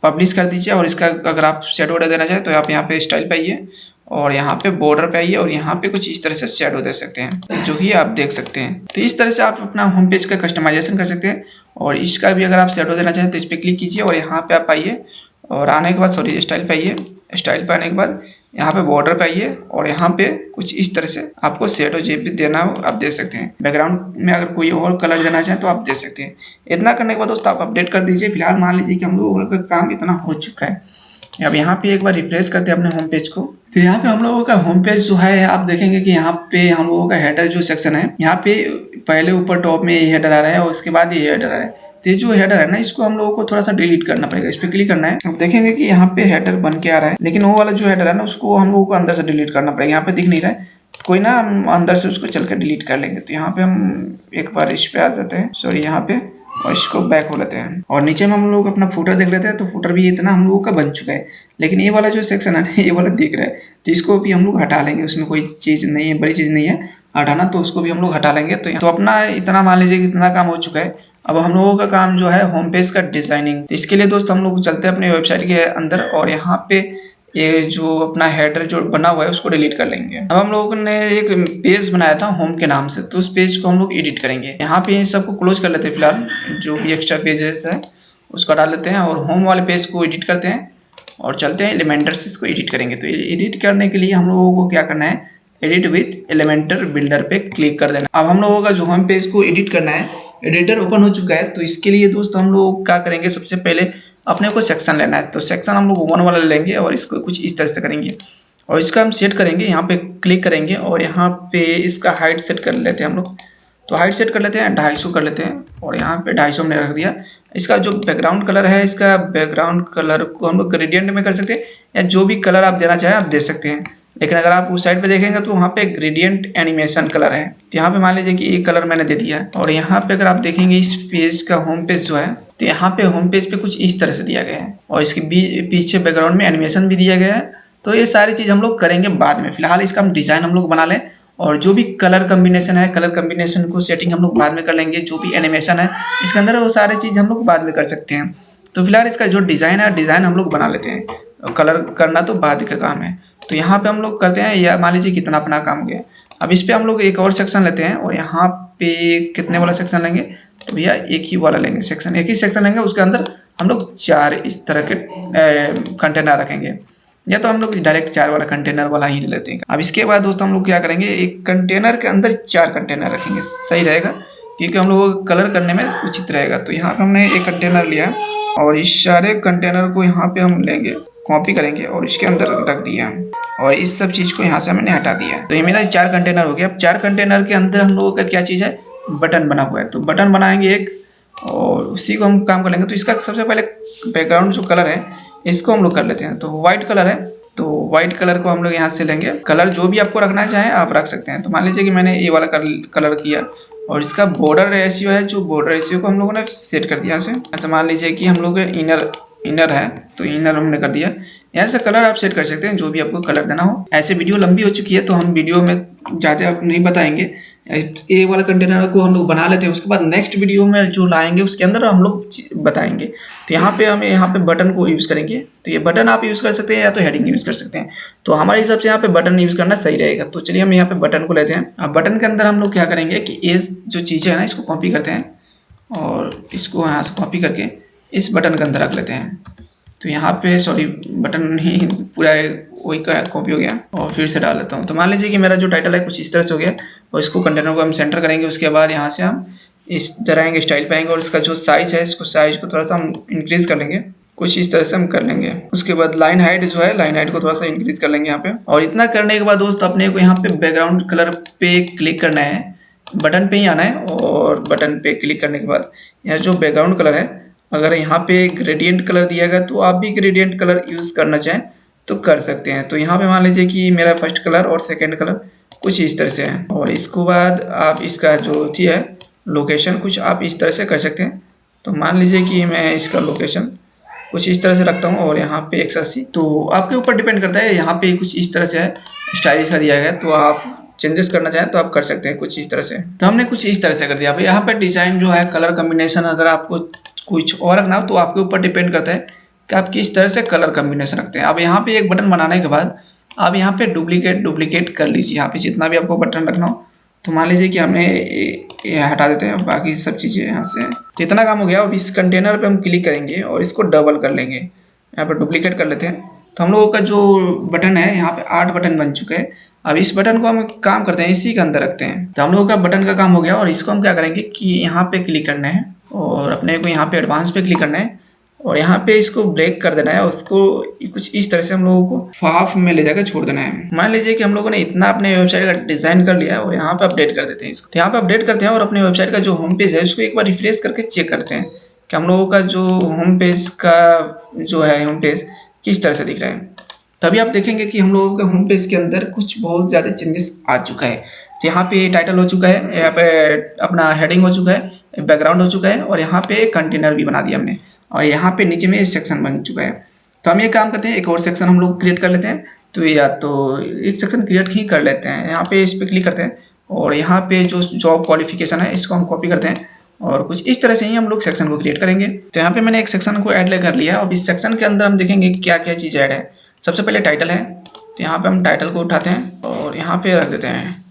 पब्लिश कर दीजिए। और इसका अगर आप शेडो वोडो देना चाहें तो आप यहाँ पे स्टाइल पे आइए और यहाँ पे बॉर्डर पे आइए और यहाँ पे कुछ इस तरह से शेडो दे सकते हैं, जो कि आप देख सकते हैं। तो इस तरह से आप अपना होम पेज का कस्टमाइजेशन कर सकते हैं। और इसका भी अगर आप शेडो देना चाहें तो इस पर क्लिक कीजिए और यहाँ पे आप आइए और आने के बाद सॉरी स्टाइल पे आइए। स्टाइल पे आने के बाद यहाँ पे बॉर्डर पे आइए और यहाँ पे कुछ इस तरह से आपको शेडो जो भी देना हो आप दे सकते हैं। बैकग्राउंड में अगर कोई और कलर देना चाहें तो आप दे सकते हैं। इतना करने के बाद दोस्तों आप अपडेट कर दीजिए। फिलहाल मान लीजिए कि हम लोगों का काम इतना हो चुका है। अब यहाँ पे एक बार रिफ्रेश करते हैं अपने होम पेज को। तो यहाँ पे हम लोगों का होम पेज जो है आप देखेंगे कि यहाँ पे हम लोगों का हेडर जो सेक्शन है, यहाँ पे पहले ऊपर टॉप में ये हेडर आ रहा है और उसके बाद ये हेडर आ रहा है। तो ये जो हेडर है ना, इसको हम लोगों को थोड़ा सा डिलीट करना पड़ेगा। इस पर क्लिक करना है। अब देखेंगे कि यहाँ पे हेडर बन के आ रहा है, लेकिन वो वाला जो हेडर है ना उसको हम लोगों को अंदर से डिलीट करना पड़ेगा। यहाँ पे दिख नहीं रहा है, कोई ना हम अंदर से उसको चल कर डिलीट कर लेंगे। तो यहाँ पे हम एक बार इस पे आ जाते हैं, सॉरी यहाँ पे, और इसको बैक हो लेते हैं और नीचे में हम लोग अपना फुटर देख लेते हैं। तो फुटर भी इतना हम लोगों का बन चुका है, लेकिन ये वाला जो सेक्शन है ना ये वाला दिख रहा है, तो इसको भी हम लोग हटा लेंगे। उसमें कोई चीज़ नहीं है, बड़ी चीज़ नहीं है हटाना, तो उसको भी हम लोग हटा लेंगे। तो अपना इतना मान लीजिए कि इतना काम हो चुका है। अब हम लोगों का काम जो है होम पेज का डिजाइनिंग। तो इसके लिए दोस्त हम लोग चलते हैं अपने वेबसाइट के अंदर और यहाँ पे ये जो अपना हेडर जो बना हुआ है उसको डिलीट कर लेंगे। अब हम लोगों ने एक पेज बनाया था होम के नाम से, तो उस पेज को हम लोग एडिट करेंगे। यहाँ पे इन सबको क्लोज कर लेते हैं। फिलहाल जो भी एक्स्ट्रा पेजेस है उसको डाल लेते हैं और होम वाले पेज को एडिट करते हैं और चलते हैं एलिमेंटर से इसको एडिट करेंगे। तो एडिट करने के लिए हम लोगों को क्या करना है, एडिट विथ एलिमेंटर बिल्डर पे क्लिक कर देना। अब हम लोगों का जो होम पेज को एडिट करना है, एडिटर ओपन हो चुका है। तो इसके लिए दोस्त हम लोग क्या करेंगे, सबसे पहले अपने को सेक्शन लेना है। तो सेक्शन हम लोग 1 वाला लेंगे और इसको कुछ इस तरह से करेंगे और इसका हम सेट करेंगे। यहाँ पे क्लिक करेंगे और यहाँ पे इसका हाइट सेट कर लेते हैं हम लोग। तो हाइट सेट कर लेते हैं 250 कर लेते हैं और यहाँ पे 250 हमने रख दिया। इसका जो बैकग्राउंड कलर है, इसका बैकग्राउंड कलर को हम लोग ग्रेडियंट में कर सकते हैं या जो भी कलर आप देना चाहें आप दे सकते हैं। लेकिन अगर आप उस साइड पे देखेंगे तो वहाँ पे ग्रेडियंट एनिमेशन कलर है। तो यहाँ पे मान लीजिए कि ये कलर मैंने दे दिया है और यहाँ पे अगर आप देखेंगे इस पेज का होम पेज जो है, तो यहाँ पे होम पेज पे कुछ इस तरह से दिया गया है और इसके पीछे बैकग्राउंड में एनिमेशन भी दिया गया है। तो ये सारी चीज़ हम लोग करेंगे बाद में। फिलहाल इसका हम डिज़ाइन हम लोग बना लें और जो भी कलर कम्बिनेशन है, कलर कम्बिनेशन को सेटिंग हम लोग बाद में कर लेंगे। जो भी एनिमेशन है इसके अंदर वो सारी चीज़ हम लोग बाद में कर सकते हैं। तो फिलहाल इसका जो डिज़ाइन है, डिज़ाइन हम लोग बना लेते हैं। कलर करना तो बाद का काम है। तो यहाँ पे हम लोग करते हैं, या मान लीजिए कितना अपना काम हो गया। अब इस पे हम लोग एक और सेक्शन लेते हैं और यहाँ पे कितने वाला सेक्शन लेंगे, तो भैया एक ही वाला लेंगे सेक्शन, एक ही सेक्शन लेंगे। उसके अंदर हम लोग 4 इस तरह के कंटेनर रखेंगे, या तो हम लोग डायरेक्ट 4 वाला कंटेनर वाला ही ले लेते हैं। अब इसके बाद दोस्तों हम लोग क्या करेंगे, एक कंटेनर के अंदर 4 कंटेनर रखेंगे, सही रहेगा क्योंकि हम लोगों को कलर करने में उचित रहेगा। तो यहाँ पे हमने एक कंटेनर लिया और इस सारे कंटेनर को यहाँ पे हम लेंगे, कॉपी करेंगे और इसके अंदर रख दिया और इस सब चीज़ को यहाँ से मैंने हटा दिया। तो ये मेरा 4 कंटेनर हो गया। अब 4 कंटेनर के अंदर हम लोगों का क्या चीज़ है, बटन बना हुआ है। तो बटन बनाएंगे एक और उसी को हम काम कर लेंगे। तो इसका सबसे पहले बैकग्राउंड जो कलर है इसको हम लोग कर लेते हैं। तो व्हाइट कलर है, तो व्हाइट कलर को हम लोग यहाँ से लेंगे। कलर जो भी आपको रखना चाहें आप रख सकते हैं। तो मान लीजिए कि मैंने ये वाला कलर किया और इसका बॉर्डर रेशियो है, जो बॉर्डर रेशियो को हम लोगों ने सेट कर दिया। ऐसे मान लीजिए कि हम लोग इनर है तो इनर हमने कर दिया। यहाँ से कलर आप सेट कर सकते हैं, जो भी आपको कलर देना हो। ऐसे वीडियो लंबी हो चुकी है तो हम वीडियो में ज़्यादा नहीं बताएंगे। ए वाला कंटेनर को हम लोग बना लेते हैं, उसके बाद नेक्स्ट वीडियो में जो लाएंगे उसके अंदर हम लोग बताएंगे। तो यहाँ पे हम यहाँ पे बटन को यूज़ करेंगे। तो ये बटन आप यूज़ कर सकते हैं या तो हेडिंग यूज़ कर सकते हैं। तो हमारे हिसाब से यहाँ पे बटन यूज़ करना सही रहेगा। तो चलिए हम यहाँ पे बटन को लेते हैं। अब बटन के अंदर हम लोग क्या करेंगे कि ये जो चीज़ें हैं ना इसको कॉपी करते हैं और इसको यहाँ से कॉपी करके इस बटन के अंदर रख लेते हैं। तो यहाँ पे सॉरी बटन नहीं, पूरा वही का कॉपी हो गया और फिर से डाल लेता हूँ। तो मान लीजिए कि मेरा जो टाइटल है कुछ इस तरह से हो गया और इसको कंटेनर को हम सेंटर करेंगे। उसके बाद यहाँ से हम इस तरह आएंगे, स्टाइल पाएंगे और इसका जो साइज है इसको साइज को थोड़ा सा हम इंक्रीज कर लेंगे, कुछ इस तरह से हम कर लेंगे। उसके बाद लाइन हाइट जो है, लाइन हाइट को थोड़ा सा इंक्रीज कर लेंगे यहाँ पे। और इतना करने के बाद दोस्त अपने को यहाँ पे बैकग्राउंड कलर पे क्लिक करना है, बटन पे ही आना है और बटन पे क्लिक करने के बाद यहाँ जो बैकग्राउंड कलर है, अगर यहाँ पे ग्रेडियंट कलर दिया गया तो आप भी ग्रेडियंट कलर यूज़ करना चाहें तो कर सकते हैं। तो यहाँ पे मान लीजिए कि मेरा फर्स्ट कलर और सेकंड कलर कुछ इस तरह से है, और इसको बाद आप इसका जो थी है लोकेशन कुछ आप इस तरह से कर सकते हैं। तो मान लीजिए कि मैं इसका लोकेशन कुछ इस तरह से रखता हूँ, और यहाँ पे 180, तो आपके ऊपर डिपेंड करता है। यहाँ पे कुछ इस तरह से है, स्टाइलिश का दिया गया है, तो आप चेंजेस करना चाहें तो आप कर सकते हैं कुछ इस तरह से। तो हमने कुछ इस तरह से कर दिया। अब यहाँ पे डिजाइन जो है कलर कॉम्बिनेशन अगर आपको कुछ और रखना हो तो आपके ऊपर डिपेंड करता है कि आप किस तरह से कलर कॉम्बिनेशन रखते हैं। अब यहाँ पे एक बटन बनाने के बाद आप यहाँ पे डुप्लीकेट कर लीजिए। यहाँ पे जितना भी आपको बटन रखना हो, तो मान लीजिए कि हमने ये हटा देते हैं, बाकी सब चीज़ें यहाँ से। तो इतना काम हो गया। अब इस कंटेनर पे हम क्लिक करेंगे और इसको डबल कर लेंगे। यहाँ पर डुप्लीकेट कर लेते हैं। तो हम लोगों का जो बटन है यहाँ पे 8 बटन बन चुके हैं। अब इस बटन को हम काम करते हैं इसी के अंदर रखते हैं। तो हम लोगों का बटन का काम हो गया, और इसको हम क्या करेंगे कि यहाँ पे क्लिक करना है और अपने को यहाँ पे एडवांस पे क्लिक करना है, और यहाँ पे इसको ब्रेक कर देना है। उसको कुछ इस तरह से हम लोगों को फाफ में ले जाकर छोड़ देना है। मान लीजिए कि हम लोगों ने इतना अपने वेबसाइट का डिजाइन कर लिया है, और यहाँ पे अपडेट कर देते हैं इसको। तो यहाँ पे अपडेट करते हैं और अपने वेबसाइट का जो होम पेज है उसको एक बार रिफ्रेश करके चेक करते हैं कि हम लोगों का जो होम पेज का जो है होम पेज किस तरह से दिख रहा है। तभी आप देखेंगे कि हम लोगों के होम पेज के अंदर कुछ बहुत ज़्यादा चेंजेस आ चुका है। तो यहाँ पे टाइटल हो चुका है, यहाँ पे अपना हेडिंग हो चुका है, बैकग्राउंड हो चुका है, और यहाँ पे कंटेनर भी बना दिया हमने, और यहाँ पे नीचे में सेक्शन बन चुका है। तो हम ये काम करते हैं, एक और सेक्शन हम लोग क्रिएट कर लेते हैं। तो या तो एक सेक्शन क्रिएट ही कर लेते हैं। यहाँ पे इस पर क्लिक करते हैं, और यहाँ पे जो जॉब क्वालिफिकेशन है इसको हम कॉपी करते हैं, और कुछ इस तरह से ही हम लोग सेक्शन को क्रिएट करेंगे। तो यहाँ पे मैंने एक सेक्शन को ऐड कर लिया, और इस सेक्शन के अंदर हम देखेंगे क्या क्या चीज़ ऐड है। सबसे पहले टाइटल है, तो यहाँ पे हम टाइटल को उठाते हैं और यहाँ पे रख देते हैं,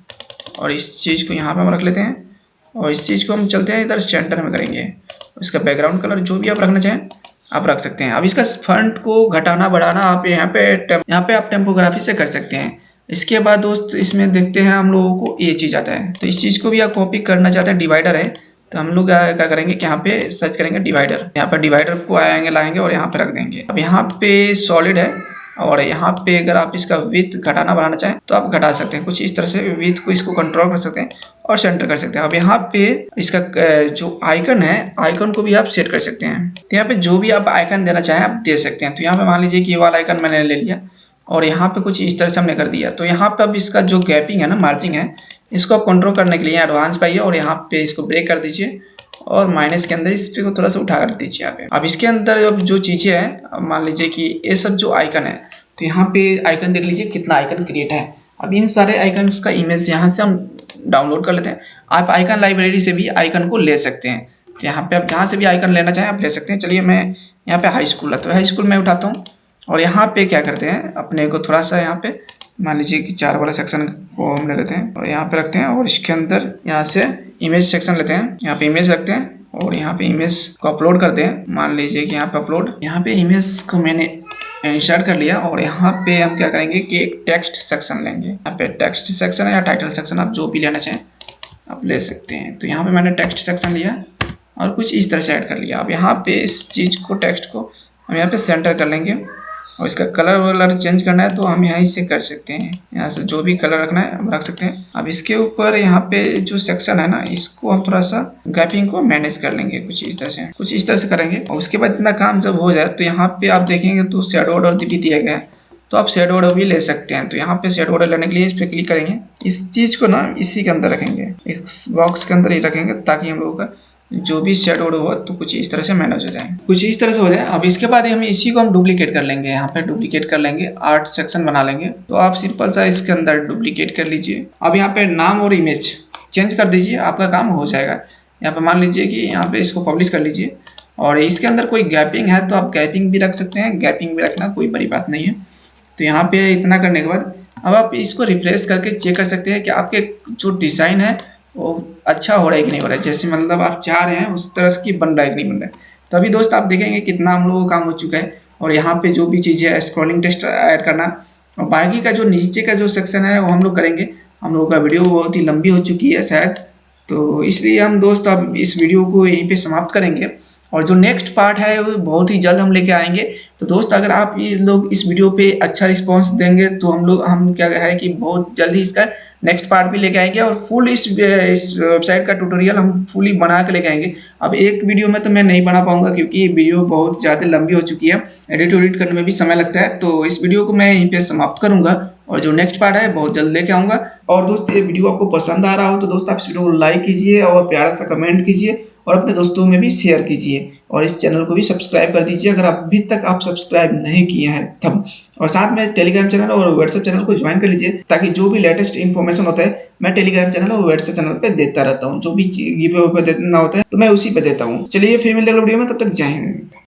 और इस चीज़ को यहाँ पे हम रख लेते हैं, और इस चीज़ को हम चलते हैं इधर सेंटर में करेंगे। इसका बैकग्राउंड कलर जो भी आप रखना चाहें आप रख सकते हैं। अब इसका फॉन्ट को घटाना बढ़ाना आप यहाँ पे आप टेम्पोग्राफी से कर सकते हैं। इसके बाद दोस्त इसमें देखते हैं हम लोगों को ये चीज़ आता है। तो इस चीज़ को भी आप कॉपी करना चाहते हैं, डिवाइडर है, तो हम लोग क्या करेंगे कि यहाँ पे सर्च करेंगे डिवाइडर। यहाँ पर डिवाइडर को आएंगे लाएंगे और यहाँ पे रख देंगे। अब यहाँ पे सॉलिड है, और यहाँ पे अगर आप इसका विड्थ घटाना बढ़ाना चाहें तो आप घटा सकते हैं। कुछ इस तरह से विड्थ को इसको कंट्रोल कर सकते हैं और सेंटर कर सकते हैं। अब यहाँ पे इसका जो आइकन है, आइकन को भी आप सेट कर सकते हैं। तो यहाँ पे जो भी आप आइकन देना चाहें आप दे सकते हैं। तो यहाँ पे मान लीजिए कि ये वाला आइकन मैंने ले लिया, और यहाँ पे कुछ इस तरह से हमने कर दिया। तो यहाँ पे अब इसका जो गैपिंग है ना, मार्जिंग है, इसको आप कंट्रोल करने के लिए एडवांस पाइए, और यहाँ पे इसको ब्रेक कर दीजिए, और माइनस के अंदर इस पे को थोड़ा सा उठा कर दीजिए यहाँ पे। अब इसके अंदर अब जो चीज़ें हैं, मान लीजिए कि ये सब जो आइकन है, तो यहाँ पे आइकन देख लीजिए कितना आइकन क्रिएट है। अब इन सारे आइकन्स का इमेज यहाँ से हम डाउनलोड कर लेते हैं। आप आइकन लाइब्रेरी से भी आइकन को ले सकते हैं। तो यहाँ पे आप जहाँ से भी आइकन लेना चाहें आप ले सकते हैं। चलिए मैं यहाँ पे हाई स्कूल है, तो हाई स्कूल में उठाता हूँ, और यहाँ पे क्या करते हैं, अपने को थोड़ा सा यहाँ पे मान लीजिए कि 4 वाला सेक्शन को हम ले लेते हैं और यहाँ पे रखते हैं, और इसके अंदर यहाँ से इमेज सेक्शन लेते हैं, यहाँ पे इमेज रखते हैं, और यहाँ पे इमेज को अपलोड करते हैं। मान लीजिए कि यहाँ पे अपलोड, यहाँ पे इमेज को मैंने इंसर्ट कर लिया, और यहाँ पे हम क्या करेंगे कि एक टेक्स्ट सेक्शन लेंगे। यहाँ पे टेक्स्ट सेक्शन है या टाइटल सेक्शन, आप जो भी लेना चाहें आप ले सकते हैं। तो यहाँ पे मैंने टेक्स्ट सेक्शन लिया और कुछ इस तरह से ऐड कर लिया। अब यहाँ पे इस चीज़ को, टेक्स्ट को हम यहाँ पे सेंटर कर लेंगे, और इसका कलर वगैरह चेंज करना है तो हम यहाँ से कर सकते हैं। यहाँ से जो भी कलर रखना है हम रख सकते हैं। अब इसके ऊपर यहाँ पे जो सेक्शन है ना, इसको हम थोड़ा सा गैपिंग को मैनेज कर लेंगे, कुछ इस तरह से करेंगे। और उसके बाद इतना काम जब हो जाए तो यहाँ पे आप देखेंगे तो शैडो ऑर्डर भी दिया गया है, तो आप शैडो ऑर्डर भी ले सकते हैं। तो यहाँ पे शैडो ऑर्डर लेने के लिए इस पर क्लिक करेंगे, इस चीज़ को ना इसी के अंदर रखेंगे, इस बॉक्स के अंदर ही रखेंगे, ताकि हम लोगों का जो भी शैडो हो तो कुछ इस तरह से मैनेज हो जाए, कुछ इस तरह से हो जाए। अब इसके बाद हम इसी को हम डुप्लीकेट कर लेंगे, यहाँ पे डुप्लीकेट कर लेंगे, आर्ट सेक्शन बना लेंगे। तो आप सिंपल सा इसके अंदर डुप्लीकेट कर लीजिए। अब यहाँ पे नाम और इमेज चेंज कर दीजिए, आपका काम हो जाएगा। यहाँ पे मान लीजिए कि यहाँ पे इसको पब्लिश कर लीजिए, और इसके अंदर कोई गैपिंग है तो आप गैपिंग भी रख सकते हैं, गैपिंग भी रखना कोई बड़ी बात नहीं है। तो यहाँ पे इतना करने के बाद अब आप इसको रिफ्रेश करके चेक कर सकते हैं कि आपके जो डिज़ाइन है वो अच्छा हो रहा है कि नहीं हो रहा है, जैसे मतलब आप चाह रहे हैं उस तरह की बन रहा है कि नहीं बन रहा है। तो अभी दोस्त आप देखेंगे कितना हम लोगों का काम हो चुका है। और यहाँ पे जो भी चीज़ें है, स्क्रॉलिंग टेस्ट ऐड करना, और बाकी का जो नीचे का जो सेक्शन है वो हम लोग करेंगे। हम लोगों का वीडियो बहुत ही लंबी हो चुकी है शायद, तो इसलिए हम दोस्त अब इस वीडियो को यहीं पे समाप्त करेंगे। और जो नेक्स्ट पार्ट है वो बहुत ही जल्द हम लेके आएंगे। तो दोस्त अगर आप ये लोग इस वीडियो पे अच्छा रिस्पांस देंगे तो हम क्या है कि बहुत जल्दी इसका नेक्स्ट पार्ट भी लेके आएंगे और फुल इस वेबसाइट का ट्यूटोरियल हम फुली बना के लेके आएंगे। अब एक वीडियो में तो मैं नहीं बना पाऊंगा क्योंकि ये वीडियो बहुत ज़्यादा लंबी हो चुकी है, एडिट करने में भी समय लगता है। तो इस वीडियो को मैं यहीं पे समाप्त करूंगा और जो नेक्स्ट पार्ट है बहुत जल्द लेके आऊंगा। और दोस्त ये वीडियो आपको पसंद आ रहा हो तो दोस्त आप इस वीडियो को लाइक कीजिए और प्यारा सा कमेंट कीजिए और अपने दोस्तों में भी शेयर कीजिए और इस चैनल को भी सब्सक्राइब कर दीजिए अगर अभी तक आप सब्सक्राइब नहीं किए हैं तब। और साथ में टेलीग्राम चैनल और व्हाट्सएप चैनल को ज्वाइन कर लीजिए ताकि जो भी लेटेस्ट इन्फॉर्मेशन होता है मैं टेलीग्राम चैनल और व्हाट्सएप चैनल पे देता रहता हूँ। जो भी गिव अवे पे देना होता है तो मैं उसी पे देता हूँ। चलिए फिर मिलते हैं अगले वीडियो में, तब तक जय हिंद।